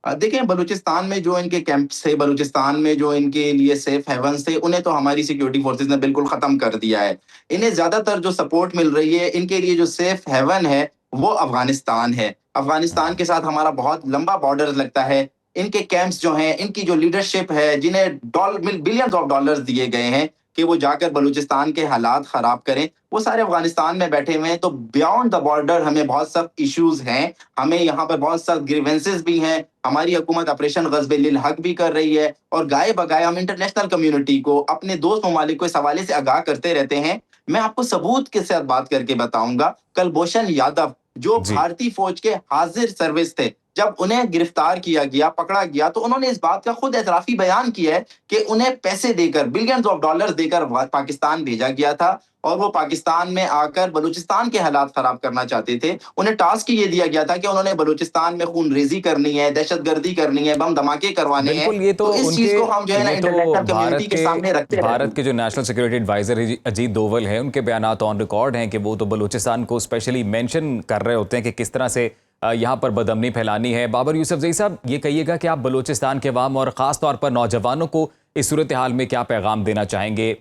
देखें, बलूचिस्तान में जो इनके कैंप्स थे, बलूचिस्तान में जो इनके लिए सेफ हेवन्स थे, उन्हें तो हमारी सिक्योरिटी फोर्सेस ने बिल्कुल खत्म कर दिया है। इन्हें ज्यादातर जो सपोर्ट मिल रही है, इनके लिए जो सेफ हेवन है वो अफगानिस्तान है। अफगानिस्तान के साथ हमारा बहुत लंबा बॉर्डर लगता है। इनके कैंप्स जो हैं, इनकी जो लीडरशिप है, जिन्हें बिलियंस ऑफ डॉलर्स दिए गए हैं कि वो जाकर बलूचिस्तान के हालात खराब करें, वो सारे अफगानिस्तान में बैठे हुए हैं। तो बियॉन्ड द बॉर्डर हमें बहुत सख्त इश्यूज हैं। हमें यहाँ पर बहुत सख्त ग्रीवेंसेस भी हैं। हमारी हुकूमत ऑपरेशन गज़ब लिल हक भी कर रही है, और गाए बगाए हम इंटरनेशनल कम्युनिटी को, अपने दोस्त ममालिक को इस हवाले से आगाह करते रहते हैं। मैं आपको सबूत के साथ बात करके बताऊंगा। कुलभूषण यादव जो भारतीय फौज के हाजिर सर्विस थे, जब उन्हें गिरफ्तार किया गया, पकड़ा गया, तो उन्होंने इस बात का खुद एतराफी बयान किया है कि उन्हें पैसे देकर, बिलियंस ऑफ डॉलर्स देकर पाकिस्तान भेजा गया था, और वो पाकिस्तान में आकर बलूचिस्तान के हालात खराब करना चाहते थे। उन्हें टास्क ये दिया गया था कि उन्होंने बलूचिस्तान में खून रेजी करनी है, दहशतगर्दी करनी है, बम धमाके करवाने हैं। ये तो इस चीज को हम जो है ना इंटरनेशनल कम्युनिटी के सामने रखते हैं। भारत के जो national security adviser Ajit Doval हैं, उनके बयानात ऑन रिकॉर्ड हैं कि वो तो बलूचिस्तान को स्पेशली मेंशन कर रहे होते हैं कि किस तरह से यहाँ पर बदअमनी फैलानी है। बाबर यूसुफजई साहब, ये कहिएगा कि आप बलूचिस्तान के अवाम और ख़ास तौर पर नौजवानों को इस सूरत हाल में क्या पैगाम देना चाहेंगे?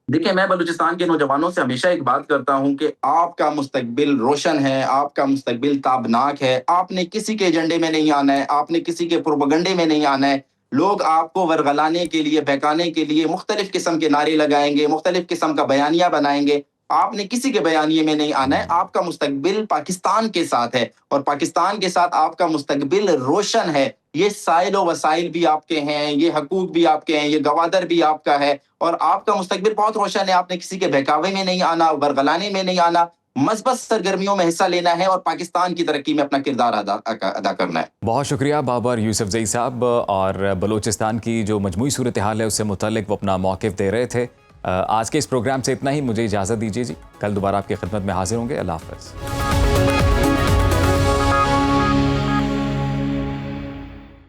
देखिए, मैं बलूचिस्तान के नौजवानों से हमेशा एक बात करता हूं कि आपका मुस्तकबिल रोशन है, आपका मुस्तकबिल ताबनाक है। आपने किसी के एजेंडे में नहीं आना है, आपने किसी के प्रोपेगेंडे में नहीं आना है। लोग आपको वरगलाने के लिए, बहकाने के लिए मुख्तलिफ किस्म के नारे लगाएंगे, मुख्तलिफ किस्म का बयानिया बनाएंगे। आपने किसी के बयानिए में नहीं आना है। आपका मुस्तकबिल पाकिस्तान के साथ है और पाकिस्तान के साथ आपका मुस्तकबिल रोशन है। ये साइल व वसाइल भी आपके हैं, ये हकूक भी आपके हैं, ये गवादर भी आपका है और आपका मुस्तकबिल बहुत रोशन है। आपने किसी के बहकावे में नहीं आना, बरगलाने में नहीं आना, मज़बत सरगर्मियों में हिस्सा लेना है और पाकिस्तान की तरक्की में अपना किरदार अदा करना है। बहुत शुक्रिया बाबर यूसुफजई साहब, और बलूचिस्तान की जो मजमूई सूरत हाल है उससे मुतल्लिक वो अपना मौक़िफ़ दे रहे थे। आज के इस प्रोग्राम से इतना ही, मुझे इजाज़त दीजिए जी। कल दोबारा आपकी खिदमत में हाजिर होंगे। अल्लाह हाफ़िज़।